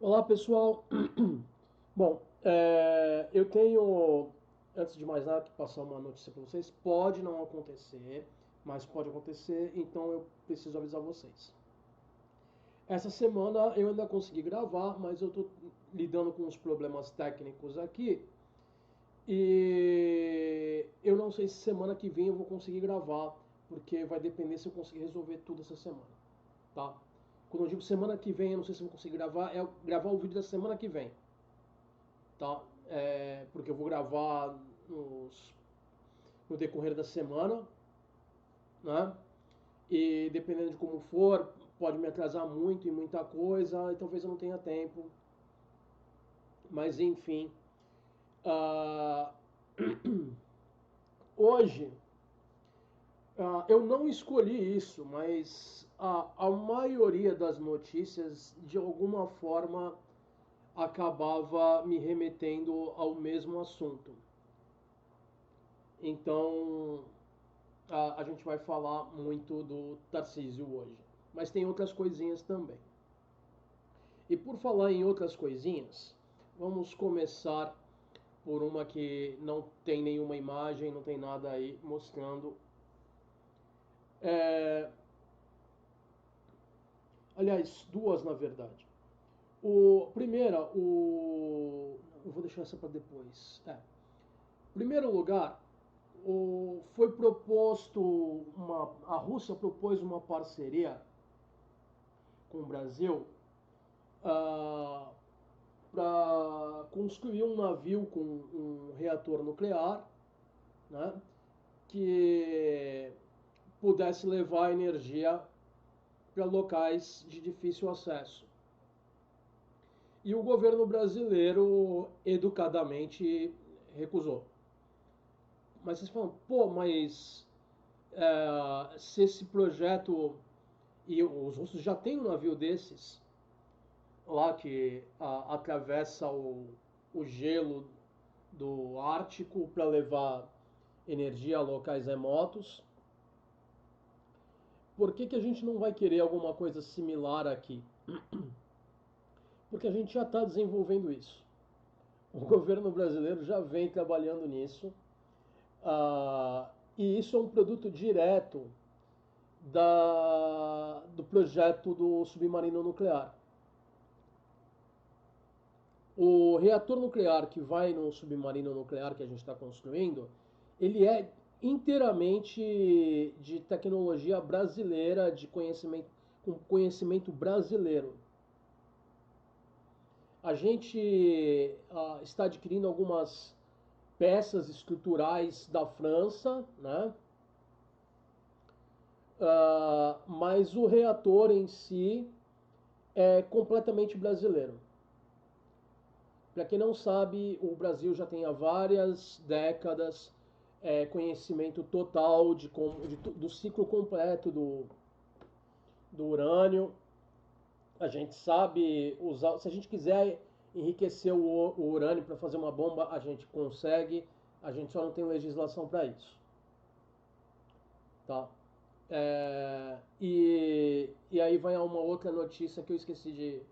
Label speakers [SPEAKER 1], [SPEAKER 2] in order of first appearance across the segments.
[SPEAKER 1] Olá, pessoal. Bom, eu tenho, antes de mais nada, que passar uma notícia para vocês. Pode não acontecer, mas pode acontecer, então eu preciso avisar vocês. Essa semana eu ainda consegui gravar, mas eu estou lidando com uns problemas técnicos aqui e eu não sei se semana que vem eu vou conseguir gravar, porque vai depender se eu conseguir resolver tudo essa semana, tá? Quando eu digo semana que vem, eu não sei se eu vou conseguir gravar, é gravar o vídeo da semana que vem, tá? Porque eu vou gravar no decorrer da semana, né? E dependendo de como for, pode me atrasar muito em muita coisa, e talvez eu não tenha tempo. Mas enfim, uh, hoje eu não escolhi isso, mas a maioria das notícias de alguma forma acabava me remetendo ao mesmo assunto. Então, a gente vai falar muito do Tarcísio hoje. Mas tem outras coisinhas também. E por falar em outras coisinhas, vamos começar por uma que não tem nenhuma imagem, não tem nada aí mostrando. É, aliás, duas na verdade. Primeira, eu vou deixar essa para depois. Em primeiro lugar, foi proposto a Rússia propôs uma parceria com o Brasil para construir um navio com um reator nuclear, né, que pudesse levar energia para locais de difícil acesso. E o governo brasileiro educadamente recusou. Mas vocês falam, pô, mas se esse projeto, e os russos já têm um navio desses, lá que atravessa o gelo do Ártico para levar energia a locais remotos. Por que a gente não vai querer alguma coisa similar aqui? Porque a gente já está desenvolvendo isso. O governo brasileiro já vem trabalhando nisso. E isso é um produto direto do projeto do submarino nuclear. O reator nuclear que vai no submarino nuclear que a gente está construindo, ele é inteiramente de tecnologia brasileira, de conhecimento, com conhecimento brasileiro. A gente está adquirindo algumas peças estruturais da França, né? Mas o reator em si é completamente brasileiro. Para quem não sabe, o Brasil já tem há várias décadas conhecimento total do ciclo completo do urânio. A gente sabe usar, se a gente quiser enriquecer o urânio para fazer uma bomba, a gente consegue, a gente só não tem legislação para isso. Tá? E aí vai uma outra notícia que eu esqueci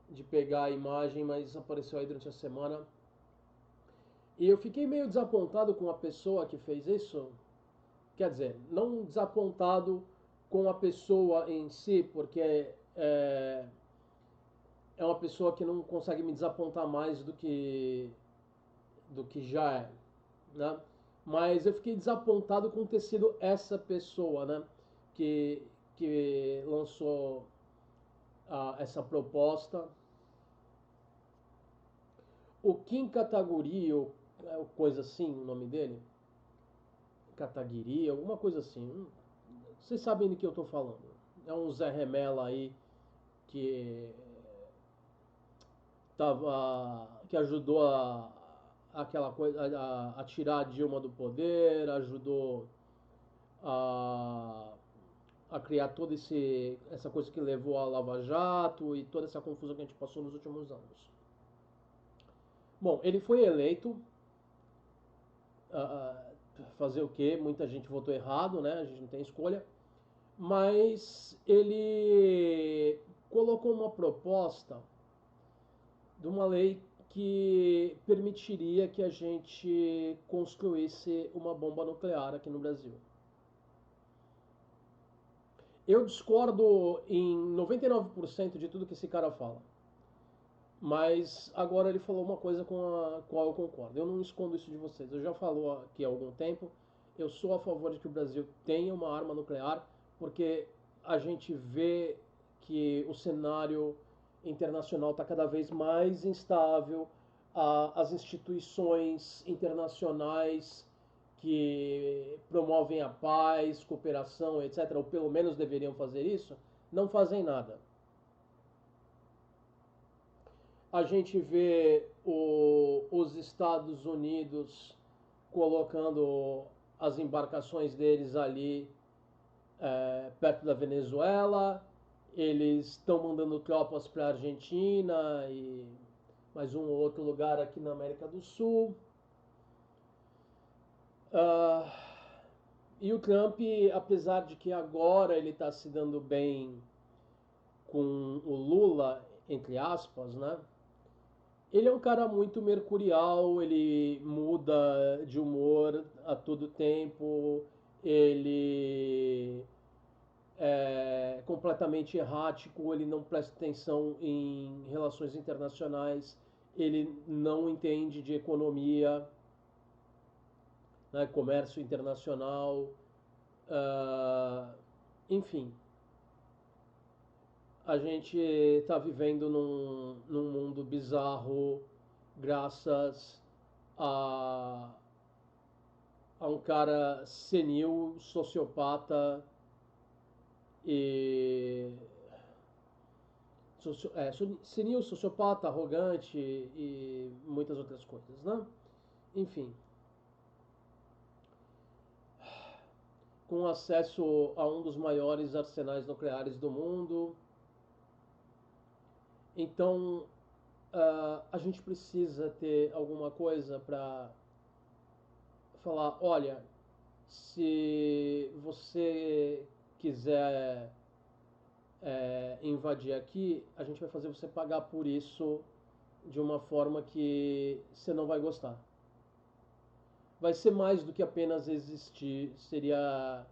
[SPEAKER 1] de pegar a imagem, mas apareceu aí durante a semana. E eu fiquei meio desapontado com a pessoa que fez isso. Quer dizer, não desapontado com a pessoa em si, porque é uma pessoa que não consegue me desapontar mais do que já é, né? Mas eu fiquei desapontado com ter sido essa pessoa, né? Que, que lançou essa proposta. O Kim Kataguiri, ou coisa assim, o nome dele, Kataguiri, alguma coisa assim. Vocês sabem do que eu estou falando. É um Zé Remela aí que que ajudou aquela coisa a tirar a Dilma do poder, ajudou a, a criar toda essa coisa que levou a Lava Jato e toda essa confusão que a gente passou nos últimos anos. Bom, ele foi eleito. Fazer o quê? Muita gente votou errado, né? A gente não tem escolha. Mas ele colocou uma proposta de uma lei que permitiria que a gente construísse uma bomba nuclear aqui no Brasil. Eu discordo em 99% de tudo que esse cara fala. Mas agora ele falou uma coisa com a qual eu concordo. Eu não escondo isso de vocês. Eu já falo aqui há algum tempo. Eu sou a favor de que o Brasil tenha uma arma nuclear, porque a gente vê que o cenário internacional está cada vez mais instável. As instituições internacionais que promovem a paz, cooperação, etc., ou pelo menos deveriam fazer isso, não fazem nada. A gente vê os Estados Unidos colocando as embarcações deles ali perto da Venezuela, eles estão mandando tropas para a Argentina e mais um ou outro lugar aqui na América do Sul. Uh, e o Trump, apesar de que agora ele está se dando bem com o Lula, entre aspas, né? Ele é um cara muito mercurial, ele muda de humor a todo tempo, ele é completamente errático, ele não presta atenção em relações internacionais, ele não entende de economia, né, comércio internacional, uh, enfim. A gente está vivendo num mundo bizarro graças a, a um cara senil, sociopata e. Senil, sociopata, arrogante e muitas outras coisas, né? Enfim, com acesso a um dos maiores arsenais nucleares do mundo. Então, a gente precisa ter alguma coisa para falar: olha, se você quiser invadir aqui, a gente vai fazer você pagar por isso de uma forma que você não vai gostar. Vai ser mais do que apenas existir, seria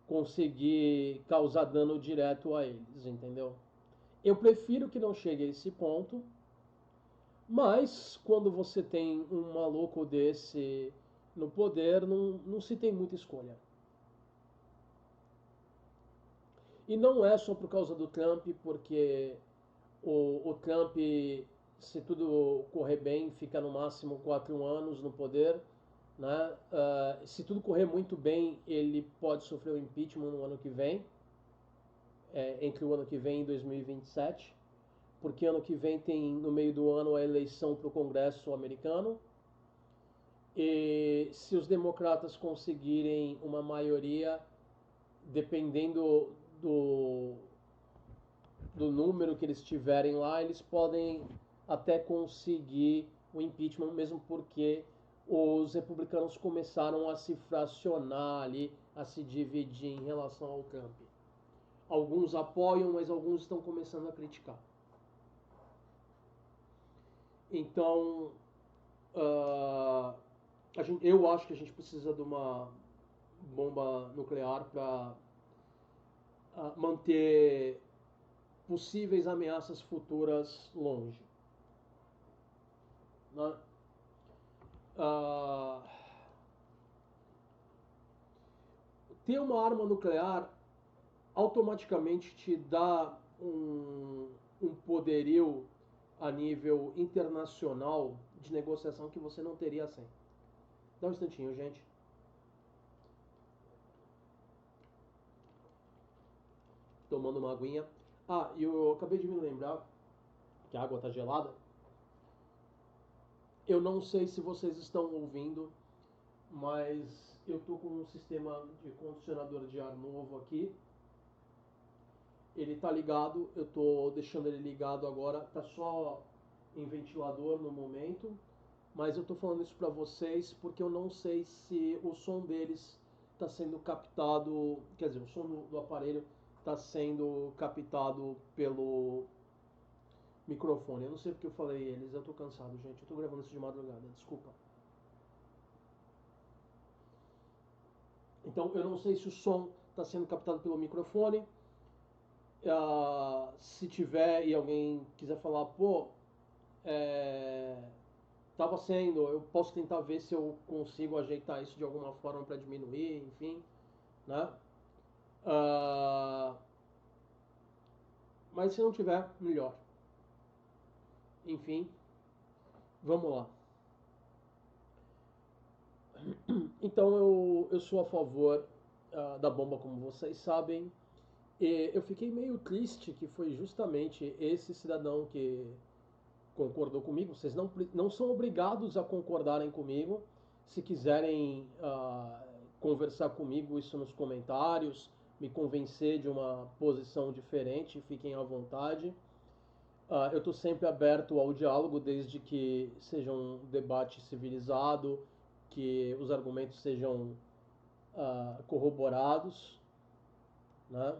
[SPEAKER 1] conseguir causar dano direto a eles, entendeu? Eu prefiro que não chegue a esse ponto, mas quando você tem um maluco desse no poder, não se tem muita escolha. E não é só por causa do Trump, porque o Trump, se tudo correr bem, fica no máximo 4 anos no poder. Né? Se tudo correr muito bem, ele pode sofrer o impeachment no ano que vem, entre o ano que vem e 2027, porque ano que vem tem no meio do ano a eleição para o Congresso americano. E se os democratas conseguirem uma maioria, dependendo do, do número que eles tiverem lá, eles podem até conseguir o impeachment, mesmo porque os republicanos começaram a se fracionar ali, a se dividir em relação ao Trump. Alguns apoiam, mas alguns estão começando a criticar. Então, eu acho que a gente precisa de uma bomba nuclear para manter possíveis ameaças futuras longe. Né? Ter uma arma nuclear automaticamente te dá um poderio a nível internacional de negociação que você não teria sem. Dá um instantinho, gente. Tomando uma aguinha. E eu acabei de me lembrar que a água está gelada. Eu não sei se vocês estão ouvindo, mas eu tô com um sistema de condicionador de ar novo aqui. Ele tá ligado, eu tô deixando ele ligado agora, tá só em ventilador no momento, mas eu tô falando isso para vocês porque eu não sei se o som deles está sendo captado, quer dizer, o som do aparelho está sendo captado microfone. Eu não sei porque eu falei eles, eu tô cansado, gente. Eu tô gravando isso de madrugada, desculpa. Então, eu não sei se o som está sendo captado pelo microfone. Se tiver e alguém quiser falar, pô, estava sendo, eu posso tentar ver se eu consigo ajeitar isso de alguma forma para diminuir, enfim, né? Ah, mas se não tiver, melhor. Enfim, vamos lá. Então eu sou a favor da bomba, como vocês sabem. E eu fiquei meio triste que foi justamente esse cidadão que concordou comigo. Vocês não são obrigados a concordarem comigo. Se quiserem conversar comigo, isso nos comentários, me convencer de uma posição diferente, fiquem à vontade. Eu estou sempre aberto ao diálogo, desde que seja um debate civilizado, que os argumentos sejam corroborados, né?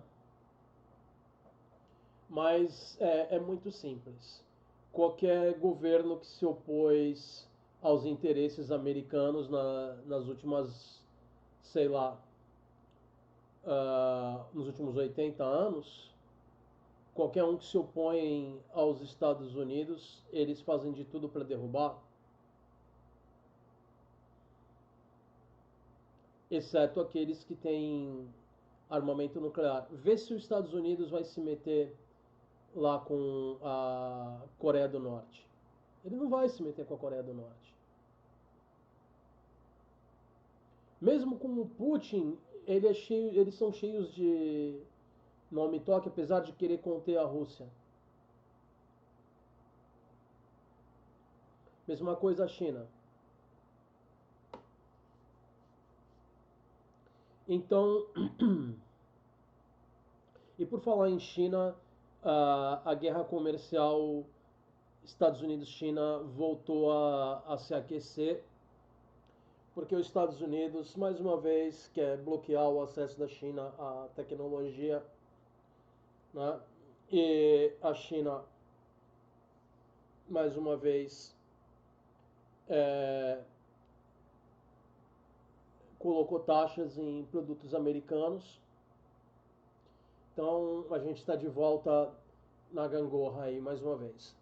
[SPEAKER 1] Mas é muito simples. Qualquer governo que se opôs aos interesses americanos nas últimas, sei lá, nos últimos 80 anos, qualquer um que se opõe aos Estados Unidos, eles fazem de tudo para derrubar, exceto aqueles que têm armamento nuclear. Vê se os Estados Unidos vai se meter lá com a Coreia do Norte. Ele não vai se meter com a Coreia do Norte. Mesmo com o Putin, eles são cheios de nome e toque, apesar de querer conter a Rússia. Mesma coisa a China. Então, e por falar em China, a guerra comercial Estados Unidos-China voltou a se aquecer, porque os Estados Unidos, mais uma vez, quer bloquear o acesso da China à tecnologia, né? E a China, mais uma vez, é, colocou taxas em produtos americanos. Então a gente está de volta na gangorra aí mais uma vez.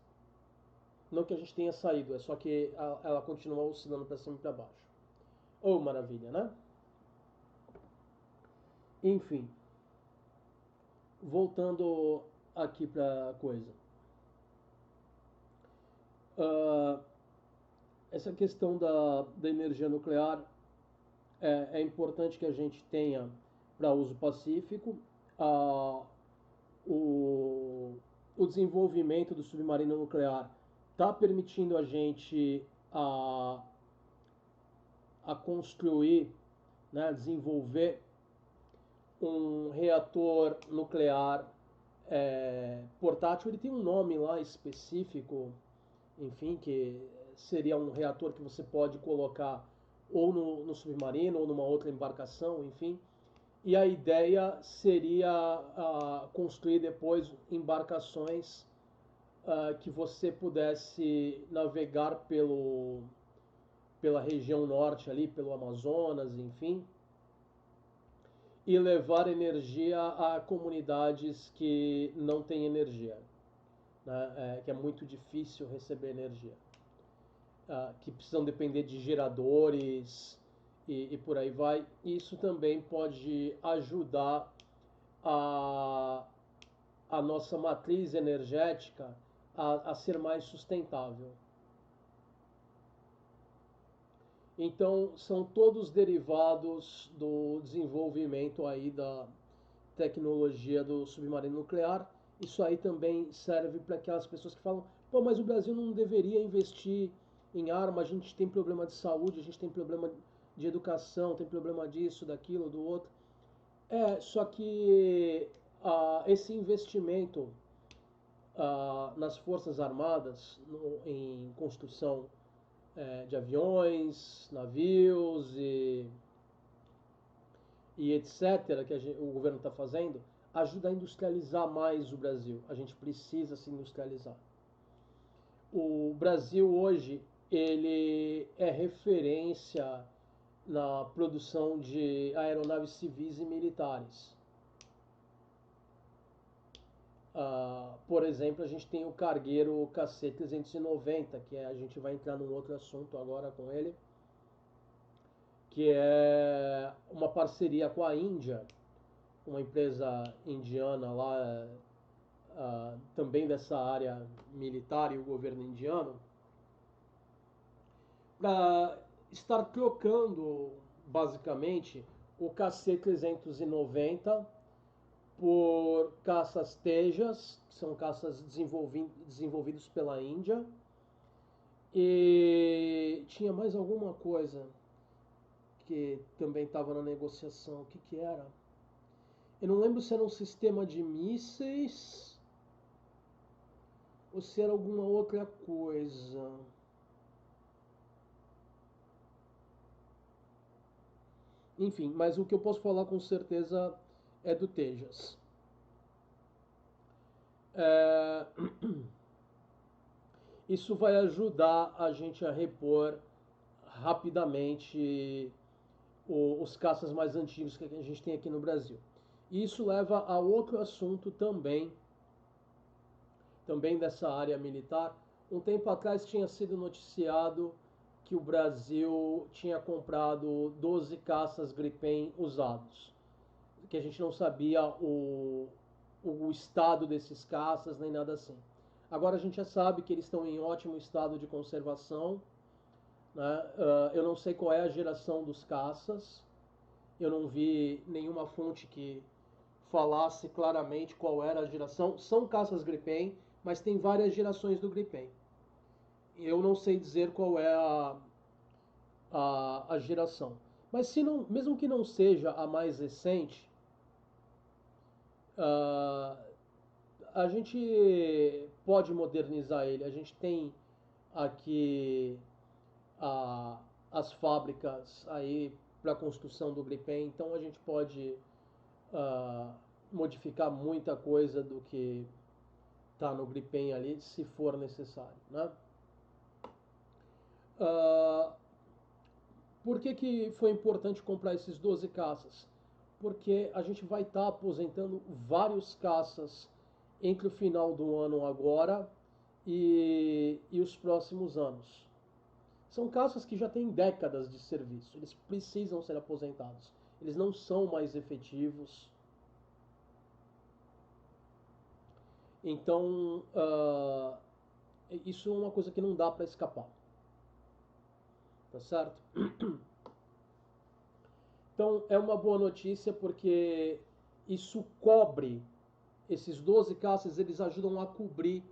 [SPEAKER 1] Não que a gente tenha saído, é só que ela continua oscilando para cima e para baixo. Oh, maravilha, né? Enfim, voltando aqui para a coisa. Uh, essa questão da energia nuclear é importante que a gente tenha para uso pacífico. Uh, o, o desenvolvimento do submarino nuclear está permitindo a gente a construir, né, desenvolver um reator nuclear portátil. Ele tem um nome lá específico, enfim, que seria um reator que você pode colocar ou no submarino ou numa outra embarcação, enfim. E a ideia seria construir depois embarcações que você pudesse navegar pela região norte ali, pelo Amazonas, enfim, e levar energia a comunidades que não têm energia, né? Que é muito difícil receber energia, que precisam depender de geradores e por aí vai. Isso também pode ajudar a, a nossa matriz energética a ser mais sustentável. Então, são todos derivados do desenvolvimento aí da tecnologia do submarino nuclear. Isso aí também serve para aquelas pessoas que falam: pô, mas o Brasil não deveria investir em arma, a gente tem problema de saúde, a gente tem problema de educação, tem problema disso, daquilo, do outro. Só que esse investimento nas Forças Armadas, em construção de aviões, navios e etc., que o governo está fazendo, ajuda a industrializar mais o Brasil. A gente precisa se industrializar. O Brasil hoje ele é referência na produção de aeronaves civis e militares. Por exemplo, a gente tem o cargueiro KC-390, que a gente vai entrar num outro assunto agora com ele, que é uma parceria com a Índia, uma empresa indiana lá, também dessa área militar e o governo indiano, para estar trocando basicamente o KC-390 por caças Tejas, que são caças desenvolvidos pela Índia. E tinha mais alguma coisa que também estava na negociação. O que, que era? Eu não lembro se era um sistema de mísseis ou se era alguma outra coisa. Enfim, mas o que eu posso falar com certeza é do Tejas. É... Isso vai ajudar a gente a repor rapidamente os caças mais antigos que a gente tem aqui no Brasil. E isso leva a outro assunto também dessa área militar. Um tempo atrás tinha sido noticiado que o Brasil tinha comprado 12 caças Gripen usados, que a gente não sabia o estado desses caças nem nada assim. Agora a gente já sabe que eles estão em ótimo estado de conservação, né? Eu não sei qual é a geração dos caças, eu não vi nenhuma fonte que falasse claramente qual era a geração. São caças Gripen, mas tem várias gerações do Gripen. Eu não sei dizer qual é a geração. Mas se não, mesmo que não seja a mais recente, uh, a gente pode modernizar ele. A gente tem aqui a, as fábricas aí para a construção do Gripen, então a gente pode uh, modificar muita coisa do que está no Gripen ali, se for necessário, né? Uh, por que foi importante comprar esses 12 caças? Porque a gente vai estar aposentando vários caças entre o final do ano agora e os próximos anos. São caças que já têm décadas de serviço, eles precisam ser aposentados. Eles não são mais efetivos. Então, isso é uma coisa que não dá para escapar. Tá certo? Então, é uma boa notícia porque isso cobre, esses 12 caças, eles ajudam a cobrir,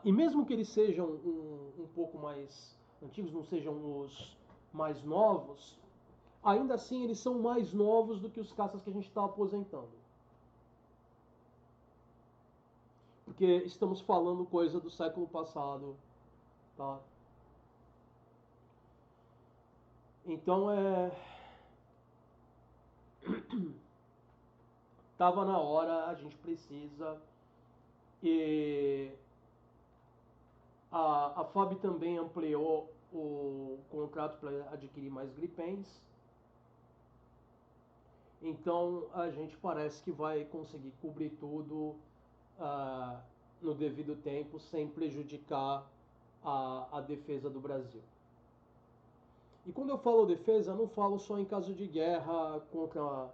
[SPEAKER 1] e mesmo que eles sejam um pouco mais antigos, não sejam os mais novos, ainda assim eles são mais novos do que os caças que a gente está aposentando. Porque estamos falando coisa do século passado, tá? Então tava na hora, a gente precisa. E a FAB também ampliou o contrato para adquirir mais Gripens. Então a gente parece que vai conseguir cobrir tudo no devido tempo, sem prejudicar a defesa do Brasil. E quando eu falo defesa, eu não falo só em caso de guerra contra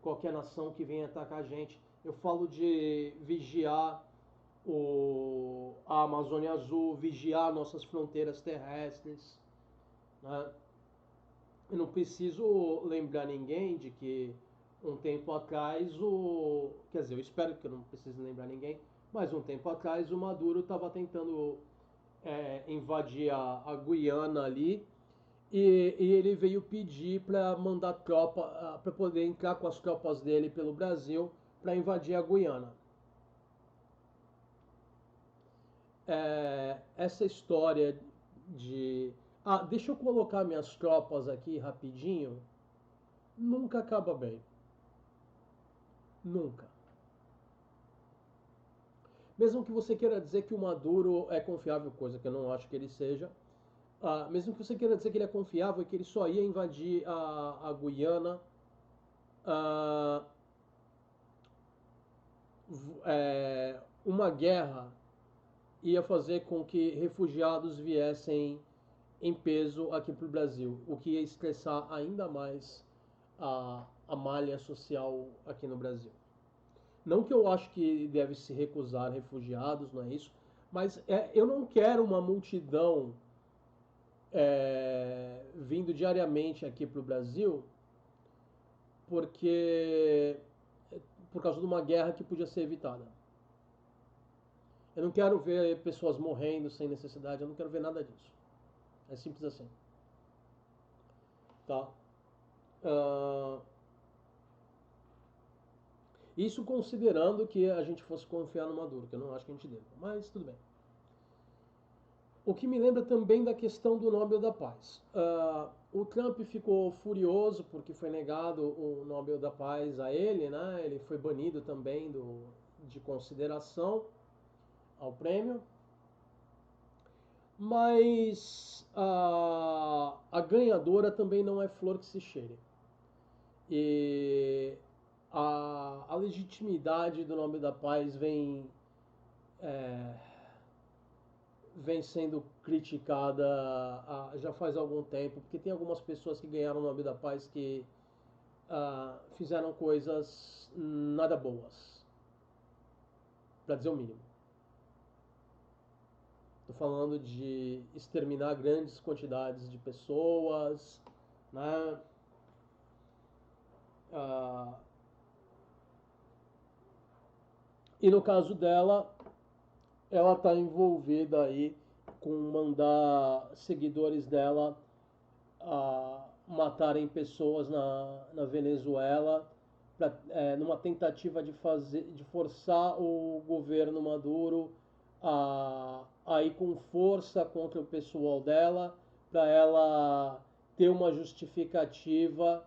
[SPEAKER 1] qualquer nação que venha atacar a gente. Eu falo de vigiar a Amazônia Azul, vigiar nossas fronteiras terrestres, né? Eu não preciso lembrar ninguém de que um tempo atrás quer dizer, eu espero que eu não precise lembrar ninguém, mas um tempo atrás o Maduro estava tentando invadir a Guiana ali e ele veio pedir para mandar tropa, para poder entrar com as tropas dele pelo Brasil para invadir a Guiana. Essa história de. Deixa eu colocar minhas tropas aqui rapidinho. Nunca acaba bem. Nunca. mesmo que você queira dizer que o Maduro é confiável, coisa que eu não acho que ele seja, mesmo que você queira dizer que ele é confiável e que ele só ia invadir a Guiana, ah, uma guerra ia fazer com que refugiados viessem em peso aqui para o Brasil, o que ia estressar ainda mais a malha social aqui no Brasil. Não que eu acho que deve se recusar refugiados, não é isso, mas eu não quero uma multidão vindo diariamente aqui para o Brasil, porque por causa de uma guerra que podia ser evitada. Eu não quero ver pessoas morrendo sem necessidade, eu não quero ver nada disso. É simples assim. Tá? Uh, Isso considerando que a gente fosse confiar no Maduro, que eu não acho que a gente deva, mas tudo bem. O que me lembra também da questão do Nobel da Paz. O Trump ficou furioso porque foi negado o Nobel da Paz a ele, né? Ele foi banido também de consideração ao prêmio. Mas a ganhadora também não é flor que se cheire. E a legitimidade do Nobel da Paz é, vem sendo criticada já faz algum tempo, porque tem algumas pessoas que ganharam o Nobel da Paz que fizeram coisas nada boas, para dizer o mínimo. Estou falando de exterminar grandes quantidades de pessoas, né? E no caso dela, ela está envolvida aí com mandar seguidores dela matarem pessoas na Venezuela numa tentativa de forçar o governo Maduro a ir com força contra o pessoal dela, para ela ter uma justificativa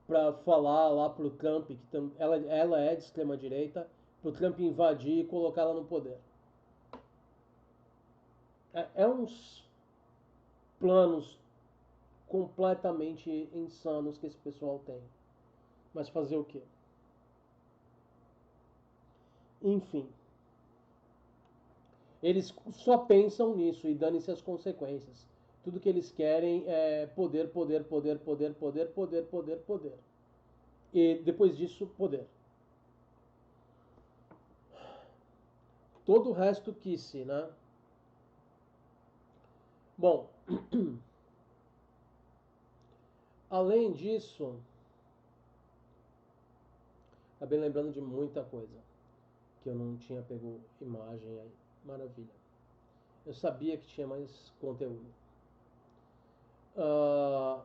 [SPEAKER 1] para falar lá pro Trump que ela é de extrema direita, pro Trump invadir e colocá-la no poder. Uns planos completamente insanos que esse pessoal tem. Mas fazer o quê? Enfim. Eles só pensam nisso e dane-se as consequências. Tudo que eles querem é poder, poder, poder, poder, poder, poder, poder, poder. E depois disso, poder. Todo o resto quis-se, né? Bom, além disso, acabei lembrando de muita coisa que eu não tinha pego imagem aí. Maravilha. Eu sabia que tinha mais conteúdo. Uh,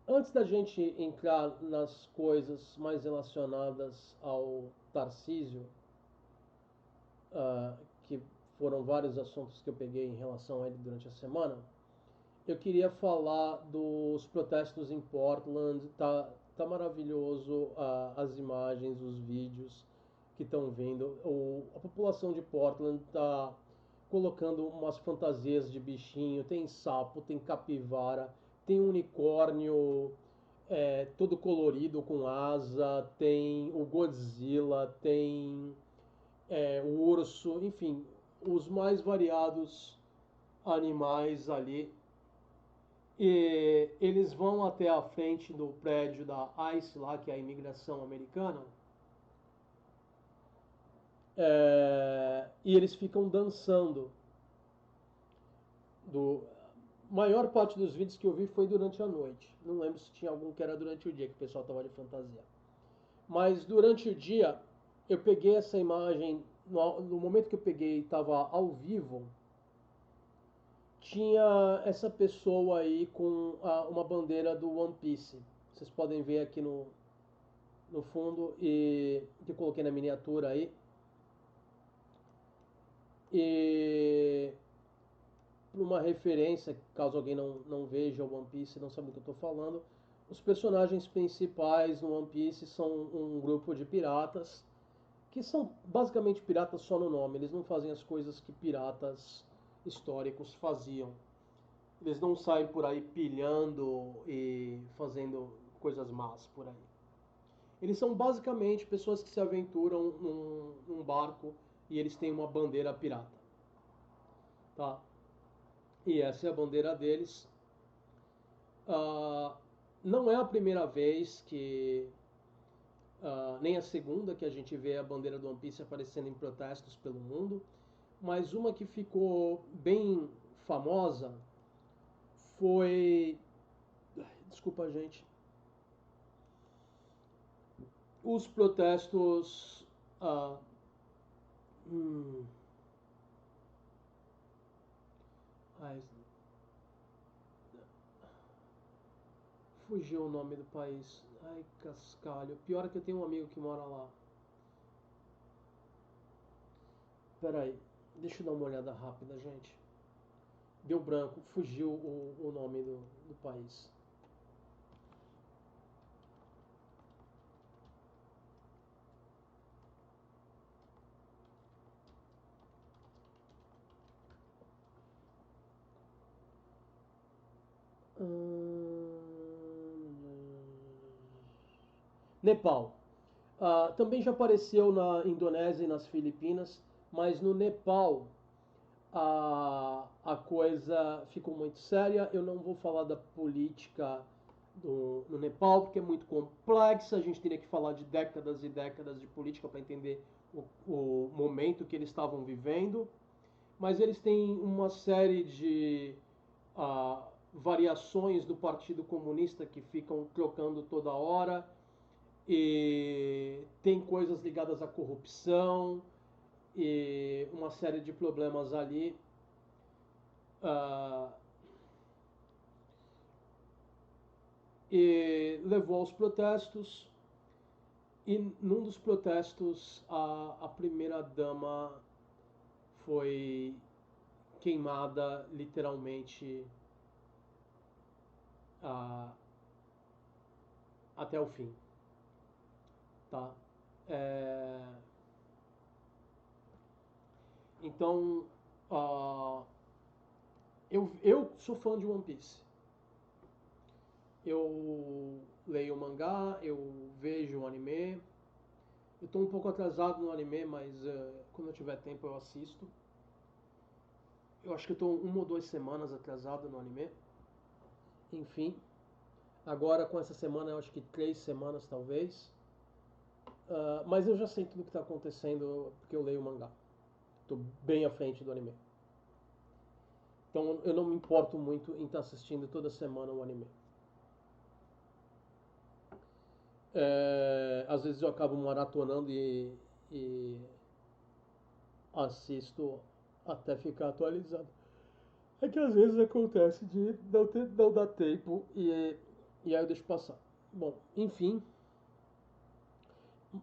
[SPEAKER 1] Antes da gente entrar nas coisas mais relacionadas ao Tarcísio, que foram vários assuntos que eu peguei em relação a ele durante a semana, eu queria falar dos protestos em Portland. Tá maravilhoso as imagens, os vídeos que estão vindo. A população de Portland tá colocando umas fantasias de bichinho. Tem sapo, tem capivara, tem unicórnio todo colorido com asa, tem o Godzilla, tem o urso, enfim, os mais variados animais ali. E eles vão até a frente do prédio da ICE lá, que é a imigração americana, e eles ficam dançando. Maior parte dos vídeos que eu vi foi durante a noite. Não lembro se tinha algum que era durante o dia, que o pessoal estava de fantasia. Mas durante o dia, eu peguei essa imagem, no momento que eu peguei, estava ao vivo, tinha essa pessoa aí com uma bandeira do One Piece. Vocês podem ver aqui no fundo, e que eu coloquei na miniatura aí. E uma referência, caso alguém não veja o One Piece e não sabe do que eu estou falando, os personagens principais no One Piece são um grupo de piratas que são basicamente piratas só no nome. Eles não fazem as coisas que piratas históricos faziam. Eles não saem por aí pilhando e fazendo coisas más por aí. Eles são basicamente pessoas que se aventuram num barco e eles têm uma bandeira pirata, tá? E essa é a bandeira deles. Ah, não é a primeira vez que, nem a segunda que a gente vê a bandeira do One Piece aparecendo em protestos pelo mundo, mas uma que ficou bem famosa foi, desculpa gente, os protestos. ah, hum, ai, fugiu o nome do país. Ai, cascalho. Pior é que eu tenho um amigo que mora lá. Pera aí, deixa eu dar uma olhada rápida, gente. Deu branco, fugiu o nome do país. Nepal. Também já apareceu na Indonésia e nas Filipinas, mas no Nepal a coisa ficou muito séria. Eu não vou falar da política no Nepal, porque é muito complexa. A gente teria que falar de décadas e décadas de política para entender o momento que eles estavam vivendo. Mas eles têm uma série de variações do Partido Comunista que ficam trocando toda hora. E tem coisas ligadas à corrupção e uma série de problemas ali. ah, e levou aos protestos. E num dos protestos, a primeira-dama foi queimada literalmente ah, até o fim. Tá? É, então, ah, eu sou fã de One Piece. Eu leio o mangá, eu vejo o anime. Eu estou um pouco atrasado no anime, mas quando eu tiver tempo eu assisto. Eu acho que eu estou uma ou duas semanas atrasado no anime. Enfim, agora com essa semana eu acho que 3 semanas talvez. Mas eu já sei tudo o que está acontecendo porque eu leio o mangá. Estou bem à frente do anime. Então eu não me importo muito em estar assistindo toda semana o anime. Às vezes eu acabo maratonando e assisto até ficar atualizado. É que às vezes acontece de não dar tempo e aí eu deixo passar. Bom, enfim,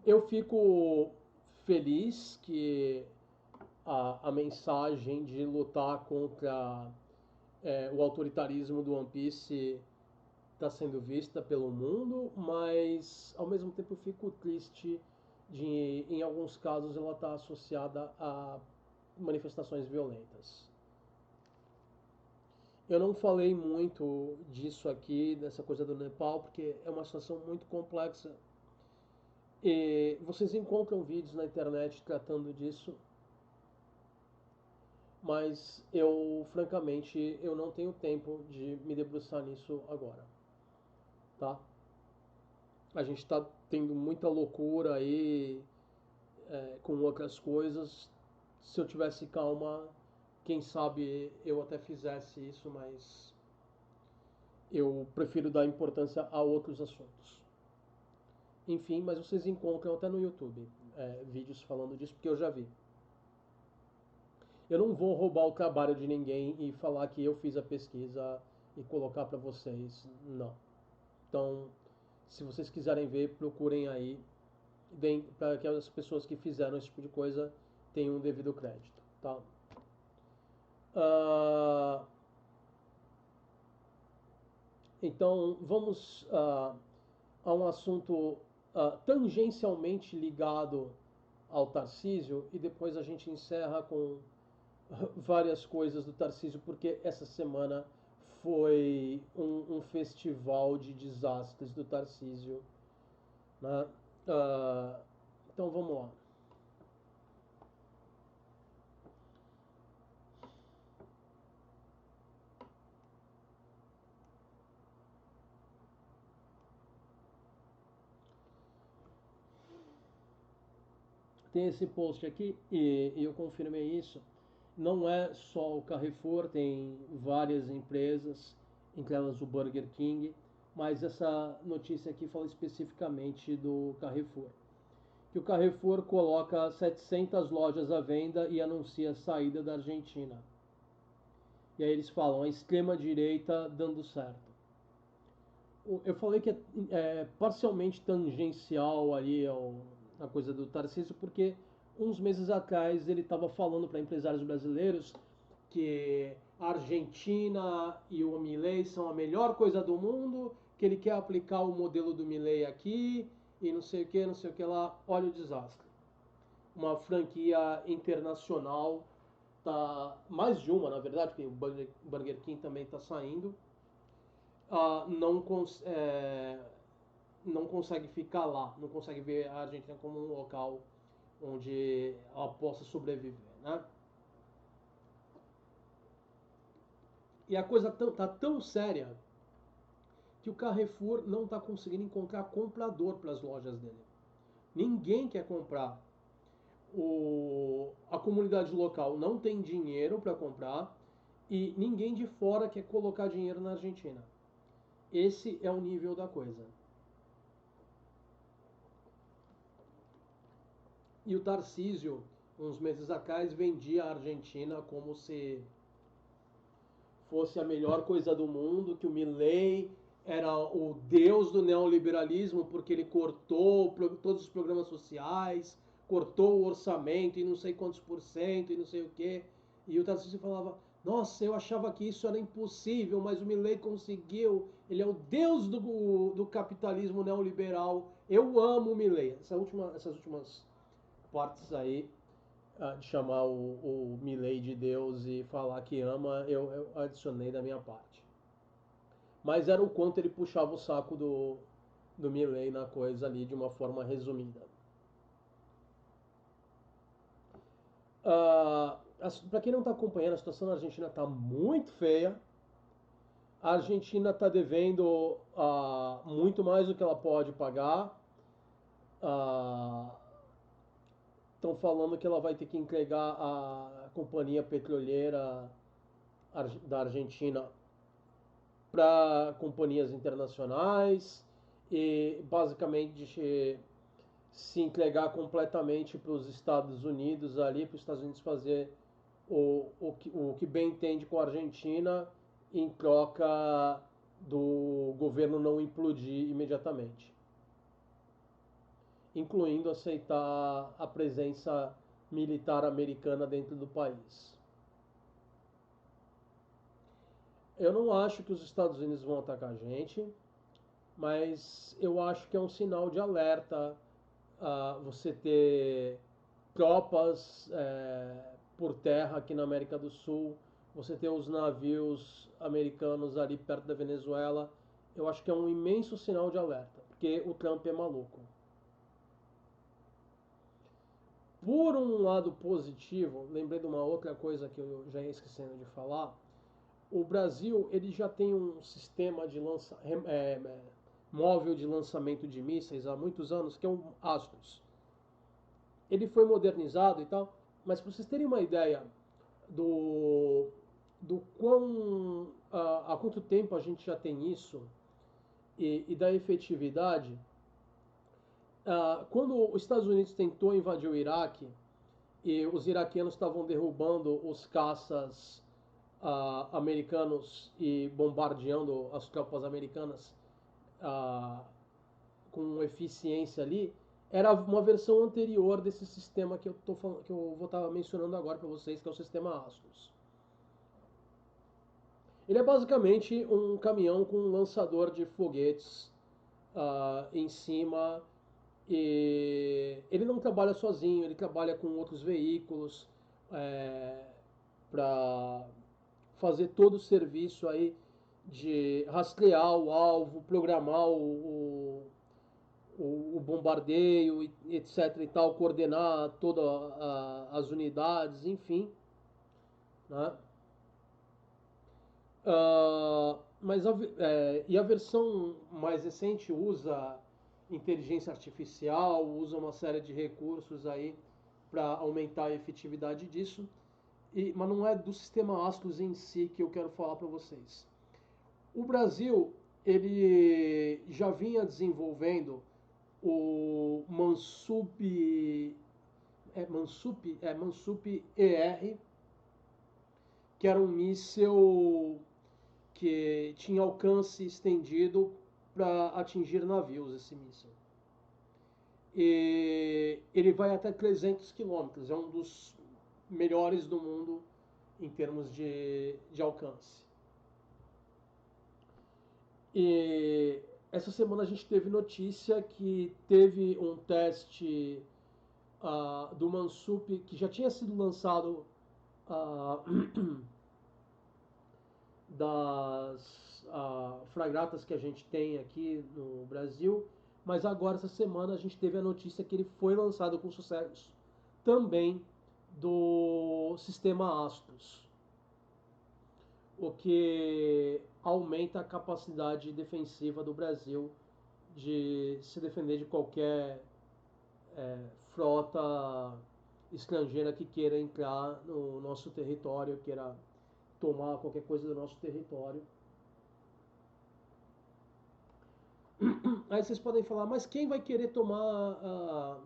[SPEAKER 1] eu fico feliz que a mensagem de lutar contra o autoritarismo do One Piece está sendo vista pelo mundo, mas ao mesmo tempo eu fico triste de, em alguns casos, ela estar associada a manifestações violentas. Eu não falei muito disso aqui, dessa coisa do Nepal, porque é uma situação muito complexa. E vocês encontram vídeos na internet tratando disso, mas eu, francamente, eu não tenho tempo de me debruçar nisso agora, tá? A gente está tendo muita loucura aí com outras coisas. Se eu tivesse calma, quem sabe eu até fizesse isso, mas eu prefiro dar importância a outros assuntos. Enfim, mas vocês encontram até no YouTube vídeos falando disso, porque eu já vi. Eu não vou roubar o trabalho de ninguém e falar que eu fiz a pesquisa e colocar para vocês, não. Então, se vocês quiserem ver, procurem aí, para que as pessoas que fizeram esse tipo de coisa tenham um devido crédito, tá? Uh, então, vamos a um assunto tangencialmente ligado ao Tarcísio e depois a gente encerra com várias coisas do Tarcísio, porque essa semana foi um festival de desastres do Tarcísio, né? Ah, então vamos lá. Tem esse post aqui e eu confirmei isso. Não é só o Carrefour, tem várias empresas, entre elas o Burger King, mas essa notícia aqui fala especificamente do Carrefour. Que o Carrefour coloca 700 lojas à venda e anuncia a saída da Argentina. E aí eles falam, a extrema-direita dando certo. Eu falei que é parcialmente tangencial ali a coisa do Tarcísio, porque uns meses atrás ele estava falando para empresários brasileiros que a Argentina e o Milei são a melhor coisa do mundo, que ele quer aplicar o modelo do Milei aqui e não sei o que, não sei o que lá. Olha o desastre. Uma franquia internacional, tá, mais de uma na verdade, porque o Burger King também está saindo, ah, não consegue ficar lá, não consegue ver a Argentina como um local onde ela possa sobreviver, né? E a coisa tá tão séria que o Carrefour não está conseguindo encontrar comprador para as lojas dele. Ninguém quer comprar. A comunidade local não tem dinheiro para comprar e ninguém de fora quer colocar dinheiro na Argentina. Esse é o nível da coisa. E o Tarcísio, uns meses atrás, vendia a Argentina como se fosse a melhor coisa do mundo, que o Milei era o deus do neoliberalismo porque ele cortou todos os programas sociais, cortou o orçamento e não sei quantos por cento e não sei o quê. E o Tarcísio falava, nossa, eu achava que isso era impossível, mas o Milei conseguiu, ele é o deus do capitalismo neoliberal. Eu amo o Milei. Essas últimas partes aí de chamar o Milei de Deus e falar que ama, eu adicionei da minha parte. Mas era o quanto ele puxava o saco do Milley na coisa ali de uma forma resumida. Para quem não está acompanhando, a situação na Argentina está muito feia. A Argentina está devendo muito mais do que ela pode pagar. Estão falando que ela vai ter que entregar a companhia petroleira da Argentina para companhias internacionais e basicamente se entregar completamente para os Estados Unidos ali, para os Estados Unidos fazer o que bem entende com a Argentina em troca do governo não implodir imediatamente, incluindo aceitar a presença militar americana dentro do país. Eu não acho que os Estados Unidos vão atacar a gente, mas eu acho que é um sinal de alerta você ter tropas por terra aqui na América do Sul, você ter os navios americanos ali perto da Venezuela. Eu acho que é um imenso sinal de alerta, porque o Trump é maluco. Por um lado positivo, lembrei de uma outra coisa que eu já ia esquecendo de falar. O Brasil ele já tem um sistema de móvel de lançamento de mísseis há muitos anos, que é o Astros. Ele foi modernizado e tal, mas para vocês terem uma ideia do, do quão há quanto tempo a gente já tem isso e da efetividade, quando os Estados Unidos tentou invadir o Iraque e os iraquianos estavam derrubando os caças americanos e bombardeando as tropas americanas uh, com eficiência ali, era uma versão anterior desse sistema que que eu vou estar mencionando agora para vocês, que é o sistema Astros. Ele é basicamente um caminhão com um lançador de foguetes em cima E ele não trabalha sozinho, ele trabalha com outros veículos é, para fazer todo o serviço aí de rastrear o alvo, programar o bombardeio, etc e tal, coordenar todas as unidades, enfim, né? Mas e a versão mais recente usa inteligência artificial, usa uma série de recursos aí para aumentar a efetividade disso, mas não é do sistema Astros em si que eu quero falar para vocês. O Brasil ele já vinha desenvolvendo o Mansup ER, que era um míssil que tinha alcance estendido para atingir navios, esse míssil. E ele vai até 300 quilômetros, é um dos melhores do mundo em termos de alcance. E essa semana a gente teve notícia que teve um teste do Mansup que já tinha sido lançado das fragatas que a gente tem aqui no Brasil, mas agora essa semana a gente teve a notícia que ele foi lançado com sucesso também do sistema Astros, o que aumenta a capacidade defensiva do Brasil de se defender de qualquer frota estrangeira que queira entrar no nosso território, queira tomar qualquer coisa do nosso território. Aí vocês podem falar, mas quem vai querer tomar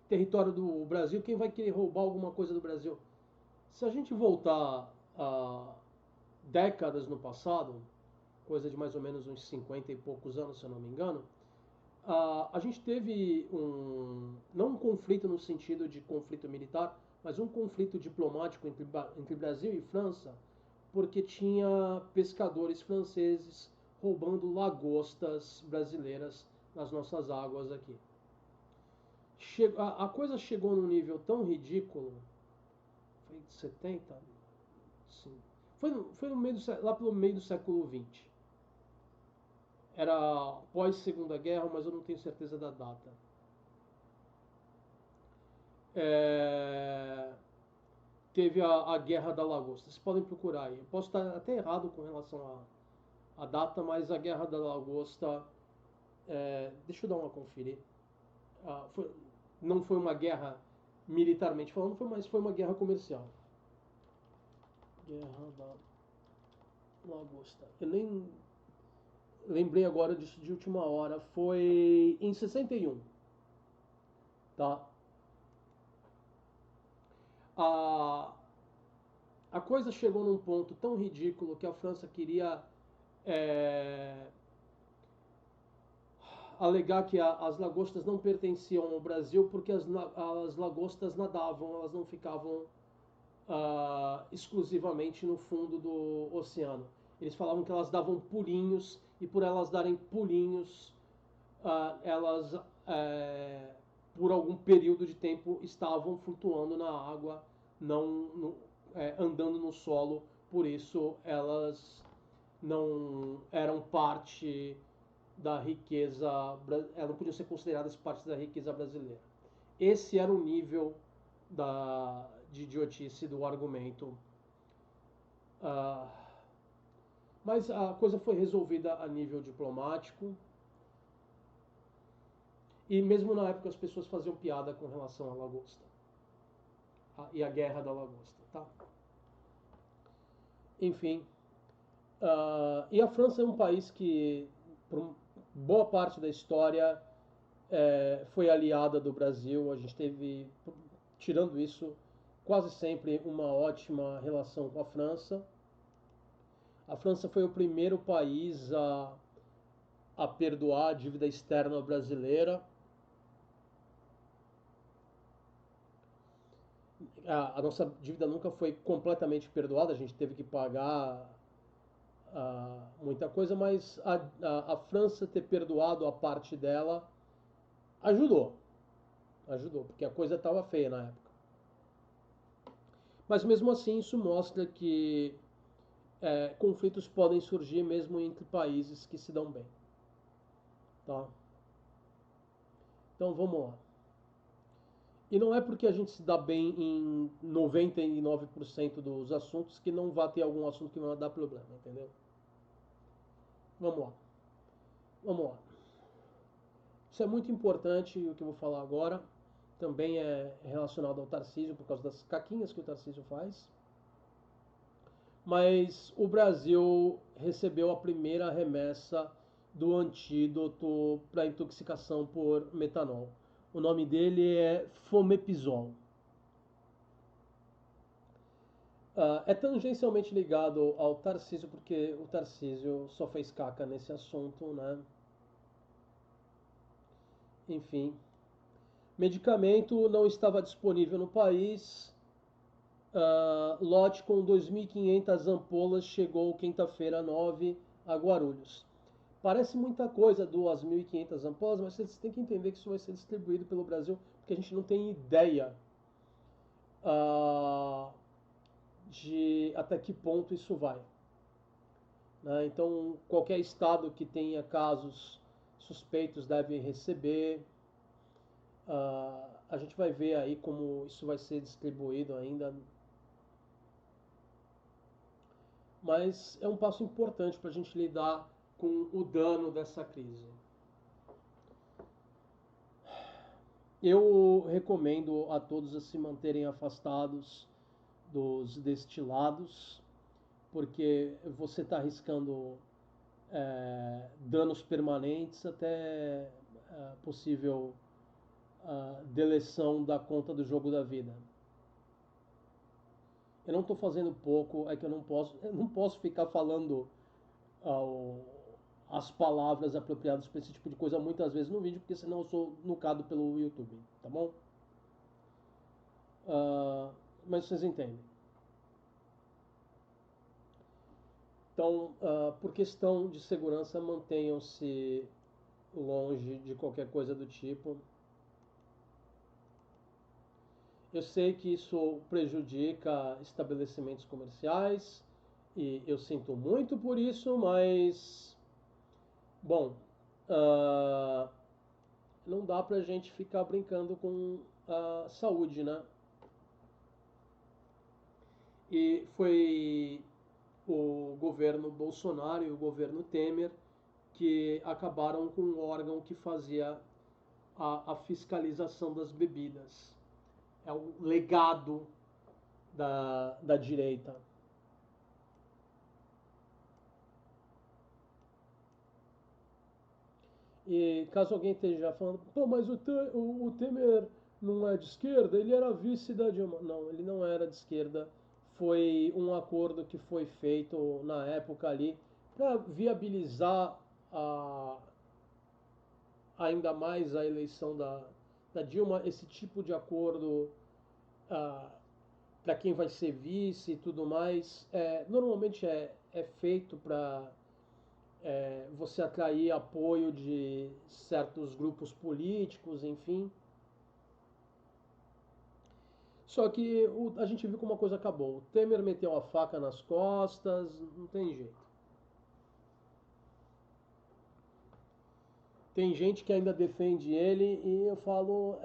[SPEAKER 1] território do Brasil? Quem vai querer roubar alguma coisa do Brasil? Se a gente voltar a décadas no passado, coisa de mais ou menos uns 50 e poucos anos, se eu não me engano, a gente teve não um conflito no sentido de conflito militar, mas um conflito diplomático entre Brasil e França, porque tinha pescadores franceses roubando lagostas brasileiras nas nossas águas aqui. A coisa chegou num nível tão ridículo, foi de 70? Sim. Foi no meio lá pelo meio do século XX. Era pós Segunda Guerra, mas eu não tenho certeza da data. Teve a Guerra da Lagosta. Vocês podem procurar aí. Eu posso estar até errado com relação à data, mas a Guerra da Lagosta, deixa eu dar uma conferir. Não foi uma guerra militarmente falando, mas foi uma guerra comercial. Guerra da Lagosta. Eu nem lembrei agora de última hora. Foi em 61. Tá? A coisa chegou num ponto tão ridículo que a França queria alegar que as lagostas não pertenciam ao Brasil porque as lagostas nadavam, elas não ficavam exclusivamente no fundo do oceano. Eles falavam que elas davam pulinhos e por elas darem pulinhos, elas por algum período de tempo estavam flutuando na água, não andando no solo, por isso elas não eram parte da riqueza, elas não podiam ser consideradas parte da riqueza brasileira. Esse era o nível de idiotice do argumento. Mas a coisa foi resolvida a nível diplomático. E mesmo na época as pessoas faziam piada com relação à lagosta. E a guerra da lagosta. Tá? Enfim. E a França é um país que, por boa parte da história, foi aliada do Brasil. A gente teve, tirando isso, quase sempre uma ótima relação com a França. A França foi o primeiro país a perdoar a dívida externa brasileira. A nossa dívida nunca foi completamente perdoada, a gente teve que pagar muita coisa, mas a França ter perdoado a parte dela Ajudou, ajudou, porque a coisa estava feia na época. Mas mesmo assim, isso mostra que conflitos podem surgir mesmo entre países que se dão bem, tá? Então vamos lá. E não é porque a gente se dá bem em 99% dos assuntos que não vai ter algum assunto que vai dar problema, entendeu? Vamos lá. Vamos lá. Isso é muito importante, o que eu vou falar agora. Também é relacionado ao Tarcísio, por causa das caquinhas que o Tarcísio faz. Mas o Brasil recebeu a primeira remessa do antídoto para intoxicação por metanol. O nome dele é Fomepizol. É tangencialmente ligado ao Tarcísio, porque o Tarcísio só fez caca nesse assunto, né? Enfim. Medicamento não estava disponível no país. Lote com 2.500 ampolas chegou quinta-feira 9 a Guarulhos. Parece muita coisa, 2.500 ampolas, mas vocês têm que entender que isso vai ser distribuído pelo Brasil, porque a gente não tem ideia uh, de até que ponto isso vai. Né? Então, qualquer estado que tenha casos suspeitos deve receber. A gente vai ver aí como isso vai ser distribuído ainda. Mas é um passo importante para a gente lidar com o dano dessa crise. Eu recomendo a todos a se manterem afastados dos destilados, porque você está arriscando danos permanentes até possível deleção da conta do jogo da vida. Eu não estou fazendo pouco, é que eu não posso ficar falando as palavras apropriadas para esse tipo de coisa muitas vezes no vídeo, porque senão eu sou nucado pelo YouTube, tá bom? Mas vocês entendem. Então, por questão de segurança, mantenham-se longe de qualquer coisa do tipo. Eu sei que isso prejudica estabelecimentos comerciais e eu sinto muito por isso, mas, bom, não dá pra gente ficar brincando com a saúde, né? E foi o governo Bolsonaro e o governo Temer que acabaram com um órgão que fazia a fiscalização das bebidas. É o legado da direita. E caso alguém esteja falando, pô, mas o Temer não é de esquerda, ele era vice da Dilma. Não, ele não era de esquerda. Foi um acordo que foi feito na época ali para viabilizar ainda mais a eleição da Dilma. Esse tipo de acordo para quem vai ser vice e tudo mais, normalmente é feito para você atrair apoio de certos grupos políticos, enfim. Só que a gente viu como a coisa acabou. O Temer meteu a faca nas costas, não tem jeito. Tem gente que ainda defende ele e eu falo,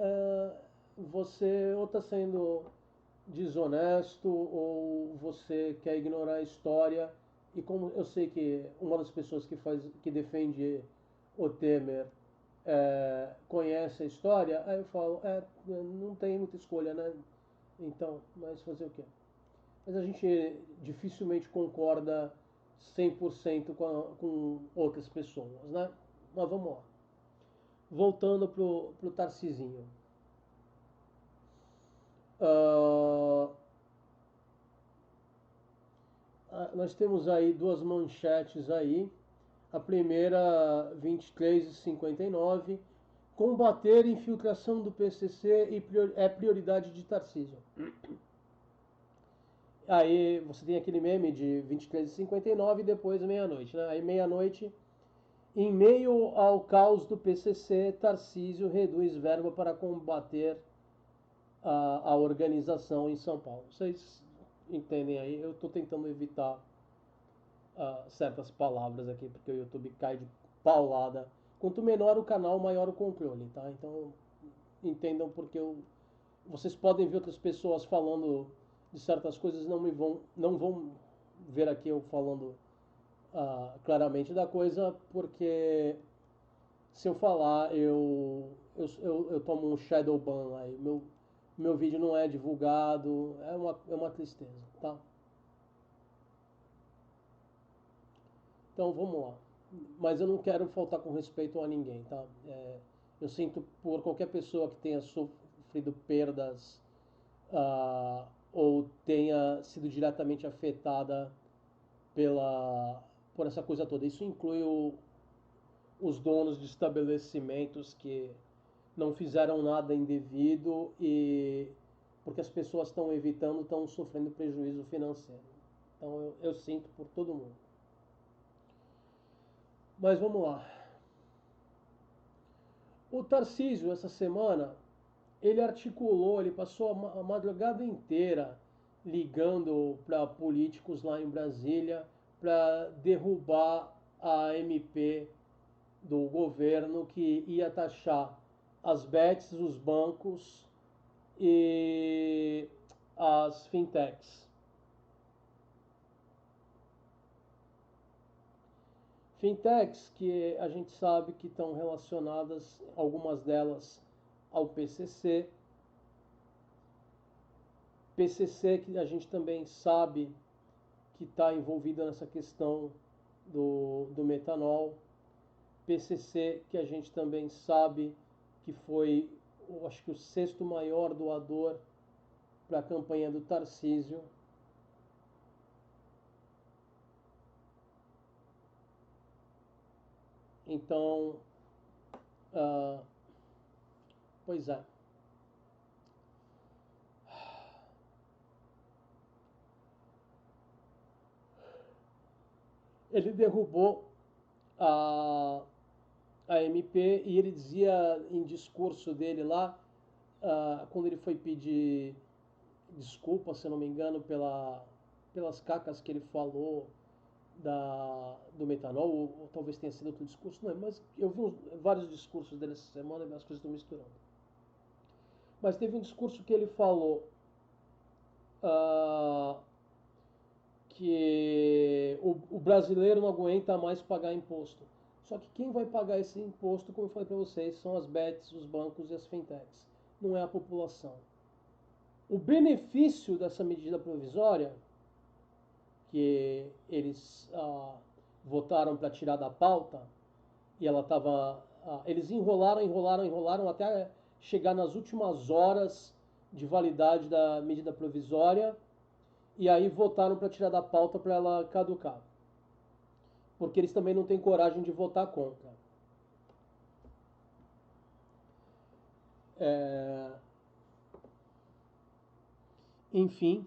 [SPEAKER 1] você ou está sendo desonesto ou você quer ignorar a história. E como eu sei que uma das pessoas que defende o Temer conhece a história, aí eu falo, não tem muita escolha, né? Então, mas fazer o quê? Mas a gente dificilmente concorda 100% com outras pessoas, né? Mas vamos lá. Voltando pro Tarcisinho. Uh, nós temos aí duas manchetes aí. A primeira, 23h59, combater infiltração do PCC é prioridade de Tarcísio. Aí você tem aquele meme de 23h59 e depois meia-noite, né? Aí meia-noite Em meio ao caos do PCC, Tarcísio reduz verba para combater a organização em São Paulo. Vocês entendem aí? Eu estou tentando evitar certas palavras aqui, porque o YouTube cai de paulada. Quanto menor o canal, maior o controle, tá? Então entendam porque vocês podem ver outras pessoas falando de certas coisas, não vão ver aqui eu falando claramente da coisa, porque se eu falar, eu tomo um shadow ban aí. Meu vídeo não é divulgado, é uma tristeza, tá? Então vamos lá. Mas eu não quero faltar com respeito a ninguém, tá? Eu sinto por qualquer pessoa que tenha sofrido perdas ou tenha sido diretamente afetada por essa coisa toda. Isso inclui os donos de estabelecimentos que não fizeram nada indevido e porque as pessoas estão evitando, estão sofrendo prejuízo financeiro. Então eu sinto por todo mundo. Mas vamos lá. O Tarcísio, essa semana, ele articulou, ele passou a madrugada inteira ligando para políticos lá em Brasília para derrubar a MP do governo que ia taxar as bets, os bancos e as fintechs. Fintechs que a gente sabe que estão relacionadas, algumas delas, ao PCC. PCC que a gente também sabe que está envolvida nessa questão do metanol. PCC que a gente também sabe que foi, acho que o sexto maior doador para a campanha do Tarcísio. Então, pois é. Ele derrubou a MP e ele dizia em discurso dele lá, quando ele foi pedir desculpa, se eu não me engano, pelas cacas que ele falou do metanol, ou talvez tenha sido outro discurso, não é, mas eu vi vários discursos dele essa semana e as coisas estão misturando. Mas teve um discurso que ele falou que o brasileiro não aguenta mais pagar imposto. Só que quem vai pagar esse imposto, como eu falei para vocês, são as bets, os bancos e as fintechs. Não é a população. O benefício dessa medida provisória, que eles votaram para tirar da pauta, e ela estava. Eles enrolaram até chegar nas últimas horas de validade da medida provisória, e aí votaram para tirar da pauta para ela caducar. Porque eles também não têm coragem de votar contra. Enfim,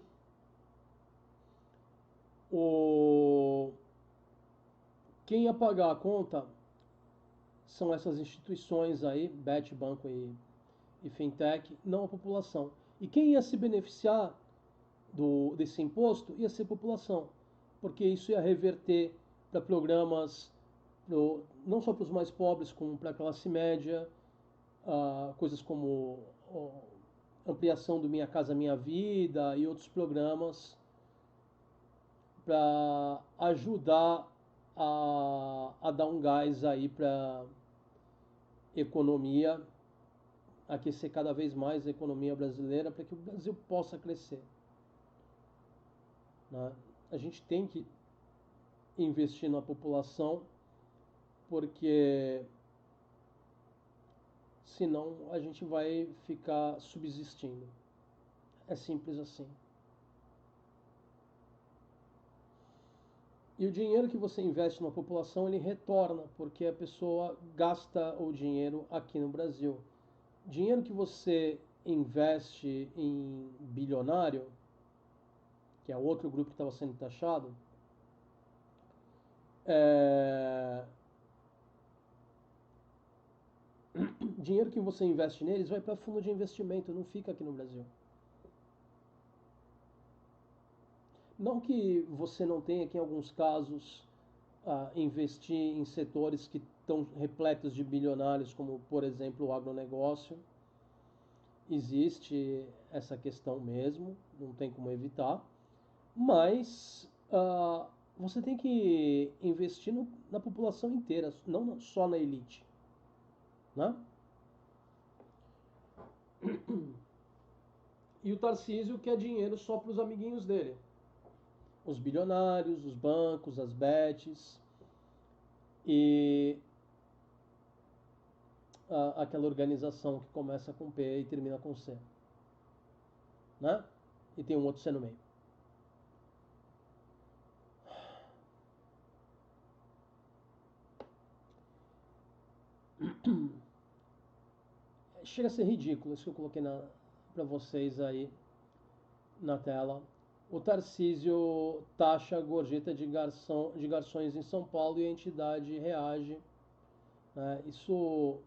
[SPEAKER 1] quem ia pagar a conta são essas instituições aí, Bet, banco e fintech, não a população. E quem ia se beneficiar desse imposto ia ser a população, porque isso ia reverter para programas, não só para os mais pobres, como para a classe média, coisas como ampliação do Minha Casa Minha Vida e outros programas para ajudar a dar um gás aí para economia, aquecer cada vez mais a economia brasileira para que o Brasil possa crescer. Né? A gente tem que investir na população porque senão a gente vai ficar subsistindo. É simples assim. E o dinheiro que você investe na população, ele retorna, porque a pessoa gasta o dinheiro aqui no Brasil. Dinheiro que você investe em bilionário, que é outro grupo que estava sendo taxado, dinheiro que você investe neles vai para fundo de investimento, não fica aqui no Brasil. Não que você não tenha aqui, em alguns casos, investir em setores que estão repletos de bilionários, como, por exemplo, o agronegócio. Existe essa questão mesmo, não tem como evitar, mas você tem que investir na população inteira, não só na elite, né? E o Tarcísio quer dinheiro só para os amiguinhos dele. Os bilionários, os bancos, as bets e aquela organização que começa com P e termina com C, né? E tem um outro C no meio. Chega a ser ridículo isso que eu coloquei para vocês aí na tela. O Tarcísio taxa a gorjeta de garçons em São Paulo e a entidade reage, né? Isso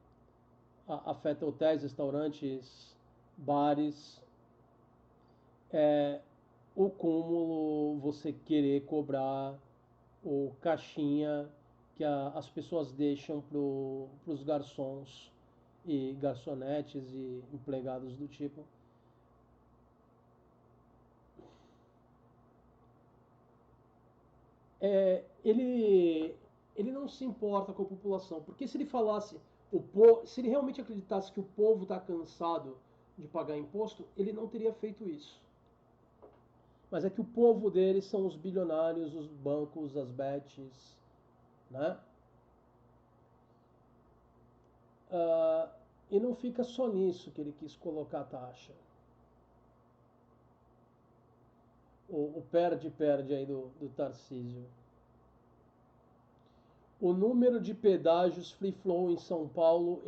[SPEAKER 1] afeta hotéis, restaurantes, bares. É o cúmulo você querer cobrar o caixinha que as pessoas deixam para os garçons e garçonetes e empregados do tipo. Ele não se importa com a população, porque se ele falasse, se ele realmente acreditasse que o povo está cansado de pagar imposto, ele não teria feito isso. Mas é que o povo dele são os bilionários, os bancos, as bets, né? E não fica só nisso que ele quis colocar a taxa. O perde-perde aí do Tarcísio. O número de pedágios Free Flow em São Paulo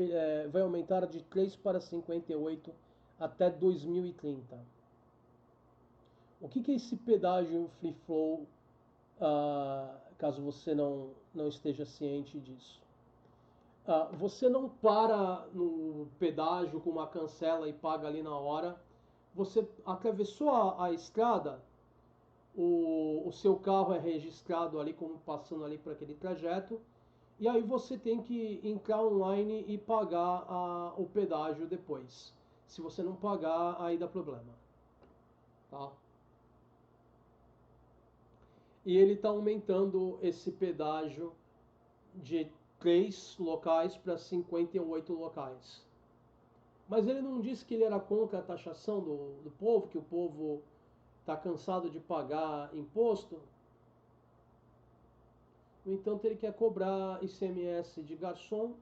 [SPEAKER 1] vai aumentar de 3 para 58 até 2030. O que é esse pedágio Free Flow, caso você não esteja ciente disso? Você não para no pedágio com uma cancela e paga ali na hora. Você atravessou a estrada, o seu carro é registrado ali como passando ali por aquele trajeto, e aí você tem que entrar online e pagar o pedágio depois. Se você não pagar, aí dá problema. Tá? E ele está aumentando esse pedágio de 3 locais para 58 locais. Mas ele não disse que ele era contra a taxação do povo, que o povo está cansado de pagar imposto. No entanto, ele quer cobrar ICMS de garçom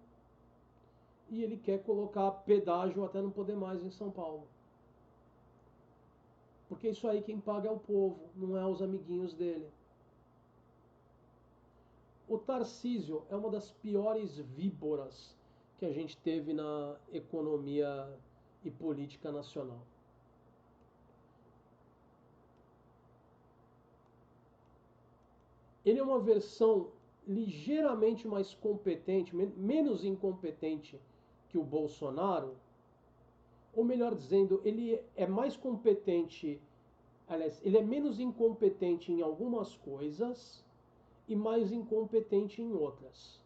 [SPEAKER 1] e ele quer colocar pedágio até não poder mais em São Paulo. Porque isso aí quem paga é o povo, não é os amiguinhos dele. O Tarcísio é uma das piores víboras que a gente teve na economia e política nacional. Ele é uma versão ligeiramente mais competente, menos incompetente que o Bolsonaro, ou melhor dizendo, ele é mais competente, aliás, ele é menos incompetente em algumas coisas e mais incompetente em outras.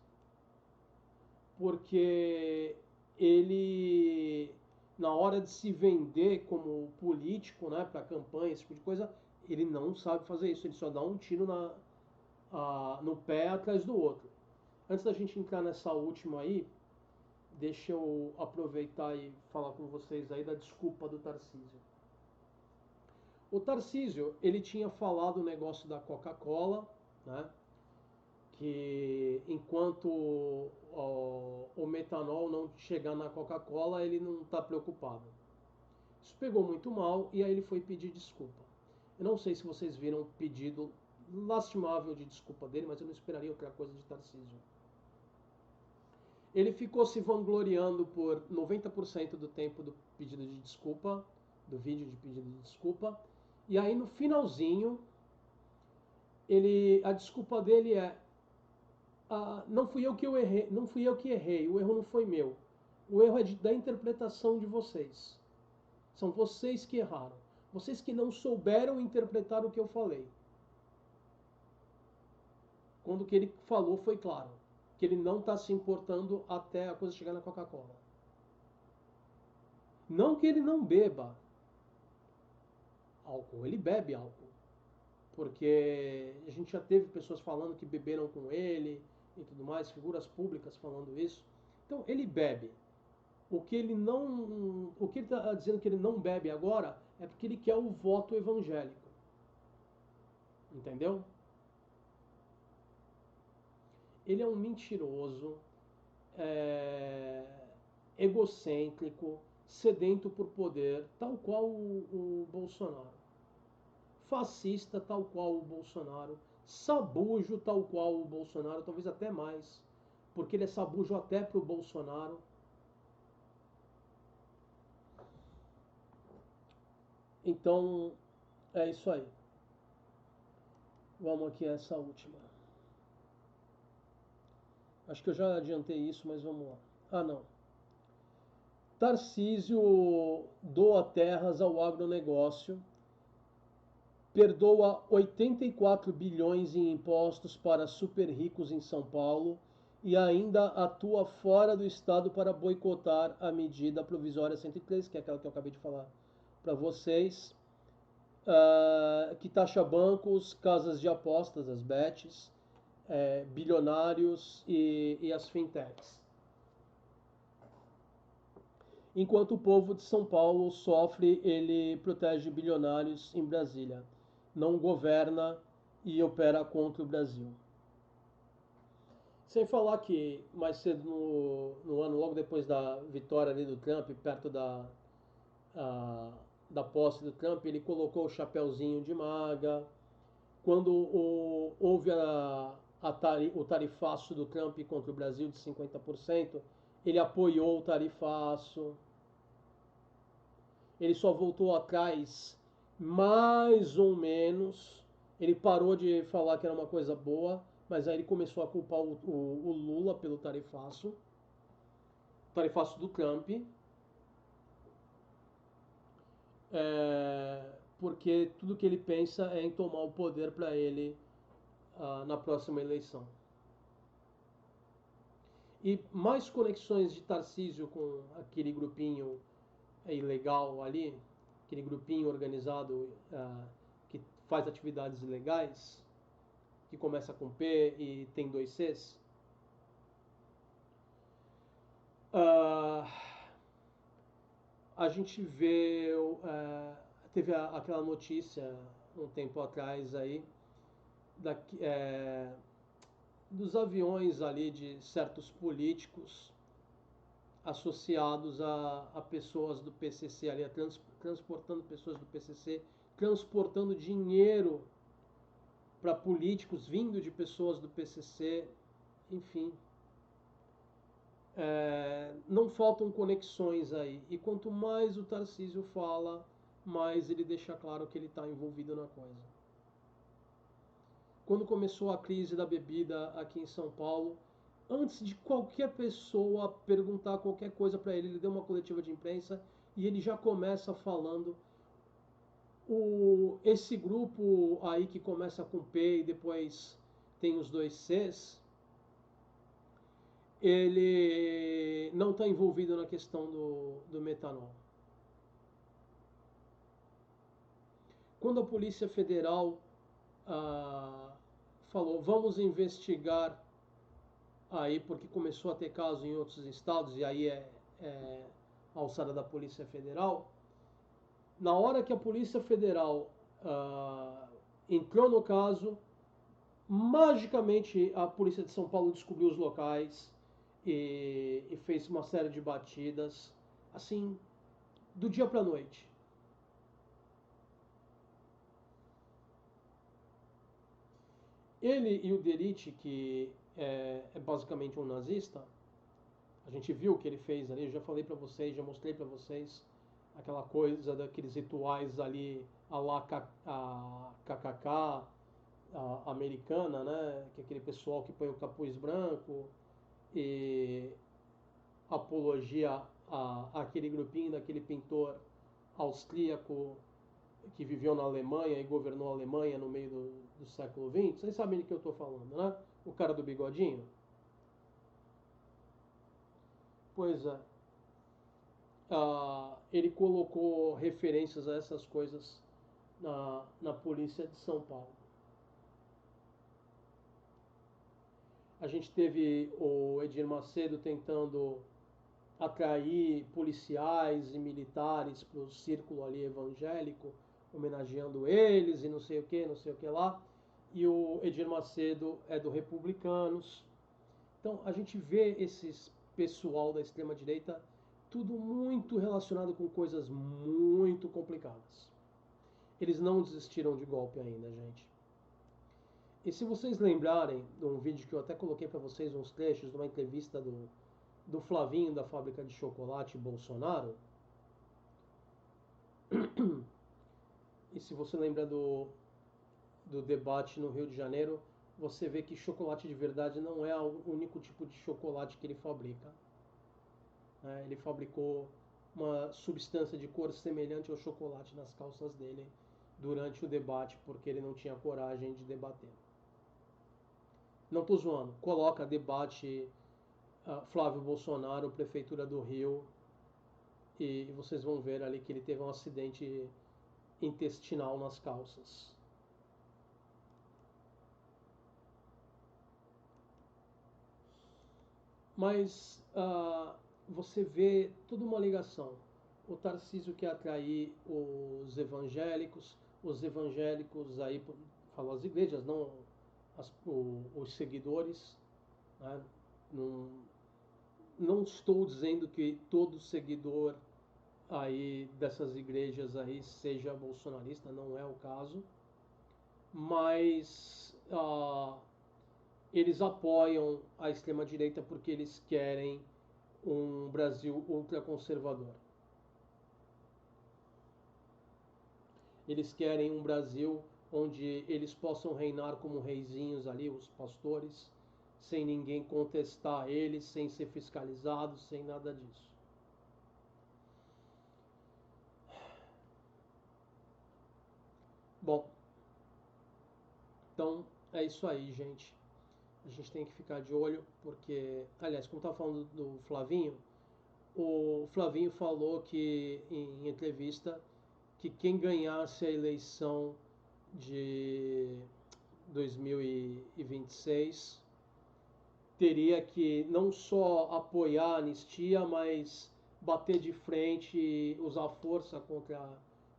[SPEAKER 1] Porque ele, na hora de se vender como político, né, para campanha, esse tipo de coisa, ele não sabe fazer isso, ele só dá um tiro no pé atrás do outro. Antes da gente entrar nessa última aí, deixa eu aproveitar e falar com vocês aí da desculpa do Tarcísio. O Tarcísio, ele tinha falado o negócio da Coca-Cola, né? Que enquanto o metanol não chegar na Coca-Cola, ele não está preocupado. Isso pegou muito mal e aí ele foi pedir desculpa. Eu não sei se vocês viram o pedido lastimável de desculpa dele, mas eu não esperaria outra coisa de Tarcísio. Ele ficou se vangloriando por 90% do tempo do pedido de desculpa, do vídeo de pedido de desculpa, e aí no finalzinho, a desculpa dele é: não fui eu que errei, o erro não foi meu. O erro é da interpretação de vocês. São vocês que erraram. Vocês que não souberam interpretar o que eu falei. Quando o que ele falou foi claro. Que ele não está se importando até a coisa chegar na Coca-Cola. Não que ele não beba álcool. Ele bebe álcool. Porque a gente já teve pessoas falando que beberam com ele e tudo mais, figuras públicas falando isso. Então ele bebe. O que ele está dizendo que ele não bebe agora é porque ele quer o voto evangélico. Entendeu? Ele é um mentiroso, é, egocêntrico, sedento por poder, tal qual o Bolsonaro. Fascista, tal qual o Bolsonaro. Sabujo, tal qual o Bolsonaro, talvez até mais. Porque ele é sabujo até pro Bolsonaro. Então, é isso aí. Vamos aqui a essa última. Acho que eu já adiantei isso, mas vamos lá. Ah, não. Tarcísio doa terras ao agronegócio, perdoa 84 bilhões em impostos para super ricos em São Paulo e ainda atua fora do estado para boicotar a medida provisória 103, que é aquela que eu acabei de falar para vocês, que taxa bancos, casas de apostas, as bets, bilionários e as fintechs. Enquanto o povo de São Paulo sofre, ele protege bilionários em Brasília. Não governa e opera contra o Brasil. Sem falar que mais cedo no ano, logo depois da vitória ali do Trump, perto a, da posse do Trump, ele colocou o chapéuzinho de maga. Quando houve o tarifaço do Trump contra o Brasil de 50%, ele apoiou o tarifaço. Ele só voltou atrás mais ou menos. Ele parou de falar que era uma coisa boa, mas aí ele começou a culpar o Lula pelo tarifaço do Trump, porque tudo que ele pensa é em tomar o poder para ele na próxima eleição. E mais conexões de Tarcísio com aquele grupinho ilegal ali, aquele grupinho organizado que faz atividades ilegais, que começa com P e tem dois Cs. A gente vê, teve aquela notícia um tempo atrás aí, dos aviões ali de certos políticos associados a pessoas do PCC ali, transportando pessoas do PCC, transportando dinheiro para políticos vindo de pessoas do PCC, enfim. Não faltam conexões aí. E quanto mais o Tarcísio fala, mais ele deixa claro que ele está envolvido na coisa. Quando começou a crise da bebida aqui em São Paulo, antes de qualquer pessoa perguntar qualquer coisa para ele, ele deu uma coletiva de imprensa e ele já começa falando esse grupo aí que começa com P e depois tem os dois Cs, ele não está envolvido na questão do metanol. Quando a Polícia Federal falou, vamos investigar aí, porque começou a ter casos em outros estados, e aí é a alçada da Polícia Federal, na hora que a Polícia Federal entrou no caso, magicamente a Polícia de São Paulo descobriu os locais e fez uma série de batidas, assim, do dia para a noite. Ele e o Derite, que é basicamente um nazista, a gente viu o que ele fez ali, eu já falei para vocês, já mostrei para vocês aquela coisa daqueles rituais ali a lá a KKK a americana, né? Que é aquele pessoal que põe o capuz branco e apologia àquele grupinho daquele pintor austríaco que viveu na Alemanha e governou a Alemanha no meio do século XX. Vocês sabem de que eu estou falando, né? O cara do bigodinho. Pois é. Ele colocou referências a essas coisas na polícia de São Paulo. A gente teve o Edir Macedo tentando atrair policiais e militares para o círculo ali evangélico, homenageando eles e não sei o que lá. E o Edir Macedo é do Republicanos. Então a gente vê esses pessoal da extrema direita tudo muito relacionado com coisas muito complicadas. Eles não desistiram de golpe ainda, gente. E se vocês lembrarem de um vídeo que eu até coloquei para vocês, uns trechos de uma entrevista do Flavinho da fábrica de chocolate Bolsonaro, e se você lembra do debate no Rio de Janeiro, você vê que chocolate de verdade não é o único tipo de chocolate que ele fabrica. Ele fabricou uma substância de cor semelhante ao chocolate nas calças dele durante o debate, porque ele não tinha coragem de debater. Não estou zoando. Coloca debate Flávio Bolsonaro, Prefeitura do Rio, e vocês vão ver ali que ele teve um acidente intestinal nas calças. Mas você vê toda uma ligação. O Tarcísio quer atrair os evangélicos aí, falo as igrejas, não os seguidores. Né? Não, não estou dizendo que todo seguidor aí dessas igrejas aí seja bolsonarista, não é o caso, mas eles apoiam a extrema-direita porque eles querem um Brasil ultraconservador. Eles querem um Brasil onde eles possam reinar como reizinhos ali, os pastores, sem ninguém contestar eles, sem ser fiscalizados, sem nada disso. Bom, então é isso aí, gente. A gente tem que ficar de olho, porque, aliás, como estava falando do Flavinho, o Flavinho falou que, em entrevista, que quem ganhasse a eleição de 2026 teria que não só apoiar a anistia, mas bater de frente e usar força contra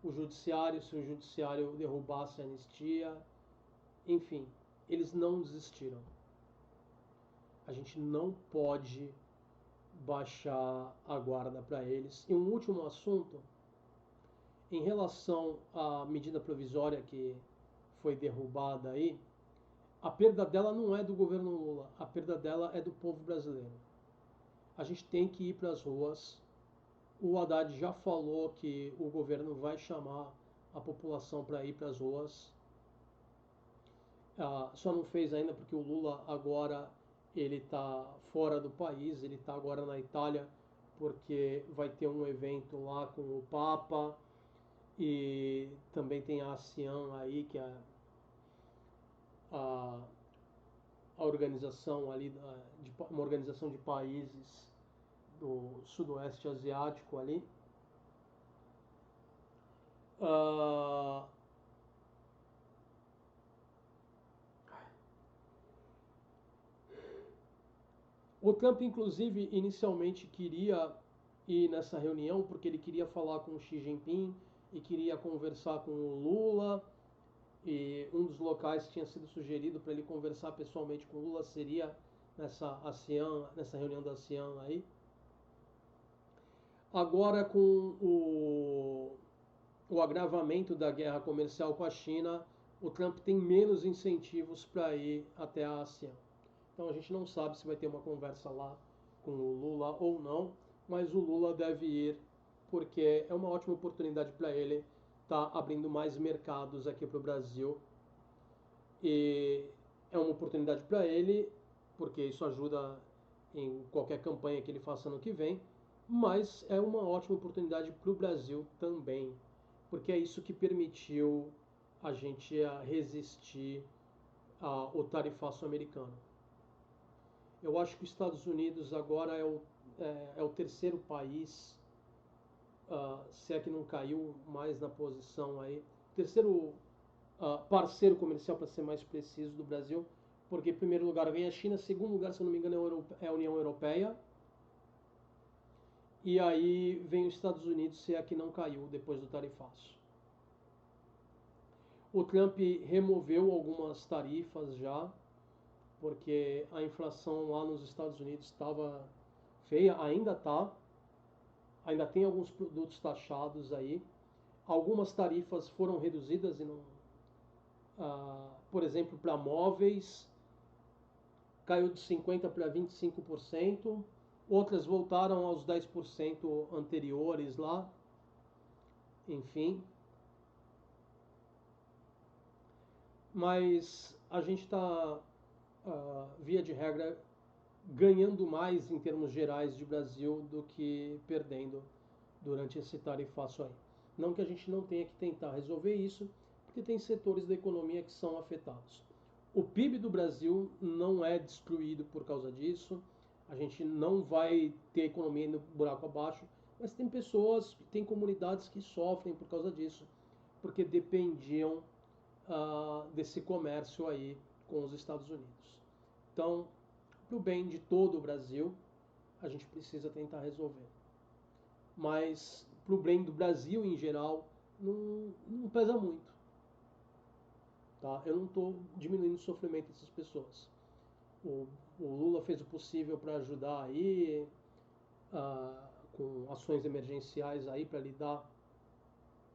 [SPEAKER 1] o judiciário, se o judiciário derrubasse a anistia. Enfim, eles não desistiram. A gente não pode baixar a guarda para eles. E um último assunto, em relação à medida provisória que foi derrubada aí, a perda dela não é do governo Lula, a perda dela é do povo brasileiro. A gente tem que ir para as ruas. O Haddad já falou que o governo vai chamar a população para ir para as ruas. Só não fez ainda porque o Lula agora ele está fora do país, ele está agora na Itália porque vai ter um evento lá com o Papa e também tem a ASEAN aí, que é a, a organização ali, uma organização de países do sudoeste asiático ali. Uh, o Trump, inclusive, inicialmente queria ir nessa reunião porque ele queria falar com o Xi Jinping e queria conversar com o Lula. E um dos locais que tinha sido sugerido para ele conversar pessoalmente com o Lula seria nessa ASEAN, nessa reunião da ASEAN aí. Agora, com o agravamento da guerra comercial com a China, o Trump tem menos incentivos para ir até a ASEAN. Então a gente não sabe se vai ter uma conversa lá com o Lula ou não, mas o Lula deve ir porque é uma ótima oportunidade para ele estar abrindo mais mercados aqui para o Brasil. E é uma oportunidade para ele, porque isso ajuda em qualquer campanha que ele faça ano que vem, mas é uma ótima oportunidade para o Brasil também, porque é isso que permitiu a gente resistir ao tarifaço americano. Eu acho que os Estados Unidos agora é o terceiro país, se é que não caiu mais na posição aí, terceiro parceiro comercial, para ser mais preciso, do Brasil, porque em primeiro lugar vem a China, segundo lugar, se eu não me engano, é a União Europeia, e aí vem os Estados Unidos, se é que não caiu depois do tarifaço. O Trump removeu algumas tarifas já, porque a inflação lá nos Estados Unidos estava feia, ainda está, ainda tem alguns produtos taxados aí. Algumas tarifas foram reduzidas e não, por exemplo, para móveis caiu de 50% para 25%, outras voltaram aos 10% anteriores lá, enfim. Mas a gente está, via de regra, ganhando mais em termos gerais de Brasil do que perdendo durante esse tarifaço aí. Não que a gente não tenha que tentar resolver isso, porque tem setores da economia que são afetados. O PIB do Brasil não é destruído por causa disso, a gente não vai ter economia indo buraco abaixo, mas tem pessoas, tem comunidades que sofrem por causa disso, porque dependiam desse comércio aí com os Estados Unidos. Então, para o bem de todo o Brasil, a gente precisa tentar resolver. Mas para o bem do Brasil em geral, não pesa muito. Tá? Eu não estou diminuindo o sofrimento dessas pessoas. O Lula fez o possível para ajudar aí, com ações emergenciais aí para lidar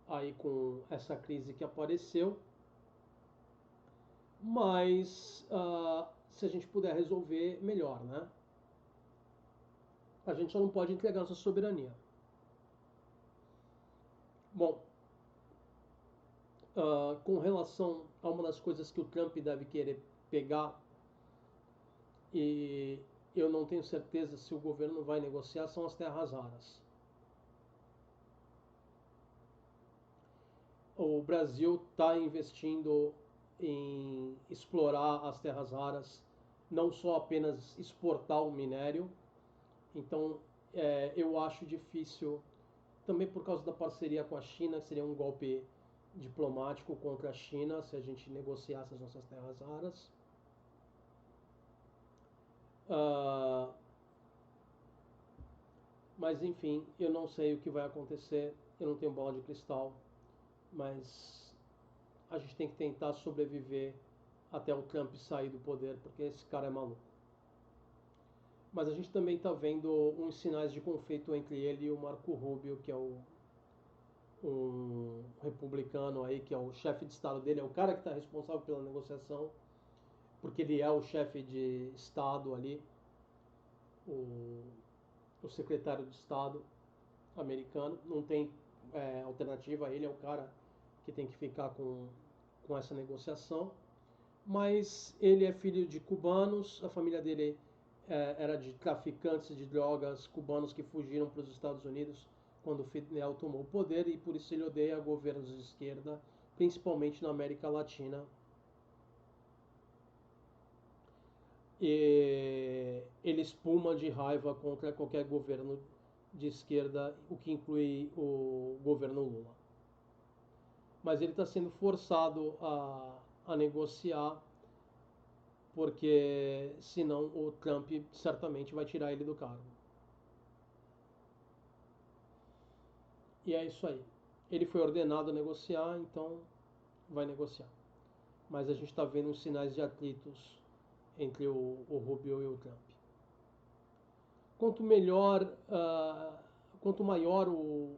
[SPEAKER 1] aí com essa crise que apareceu. Mas se a gente puder resolver, melhor, né? A gente só não pode entregar nossa soberania. Bom, com relação a uma das coisas que o Trump deve querer pegar, e eu não tenho certeza se o governo vai negociar, são as terras raras. O Brasil está investindo em explorar as terras raras, não só apenas exportar o minério. Então, eu acho difícil, também por causa da parceria com a China, que seria um golpe diplomático contra a China se a gente negociasse as nossas terras raras. Mas enfim, eu não sei o que vai acontecer, eu não tenho bola de cristal, mas a gente tem que tentar sobreviver até o Trump sair do poder, porque esse cara é maluco. Mas a gente também está vendo uns sinais de conflito entre ele e o Marco Rubio, que é um republicano aí, que é o chefe de Estado dele, é o cara que está responsável pela negociação, porque ele é o chefe de Estado ali, o secretário de Estado americano, não tem alternativa, ele é o cara que tem que ficar com essa negociação. Mas ele é filho de cubanos, a família dele era de traficantes de drogas cubanos que fugiram para os Estados Unidos quando Fidel tomou o poder, e por isso ele odeia governos de esquerda, principalmente na América Latina. E ele espuma de raiva contra qualquer governo de esquerda, o que inclui o governo Lula. Mas ele está sendo forçado a negociar, porque senão o Trump certamente vai tirar ele do cargo. E é isso aí. Ele foi ordenado a negociar, então vai negociar. Mas a gente está vendo uns sinais de atritos entre o Rubio e o Trump. Quanto melhor, quanto maior o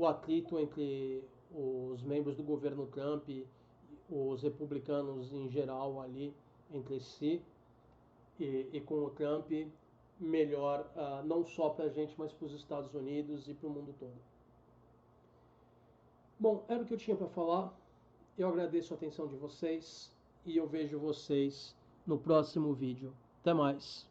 [SPEAKER 1] atrito entre os membros do governo Trump, os republicanos em geral ali entre si e com o Trump, melhor, não só para a gente, mas para os Estados Unidos e para o mundo todo. Bom, era o que eu tinha para falar. Eu agradeço a atenção de vocês e eu vejo vocês no próximo vídeo. Até mais.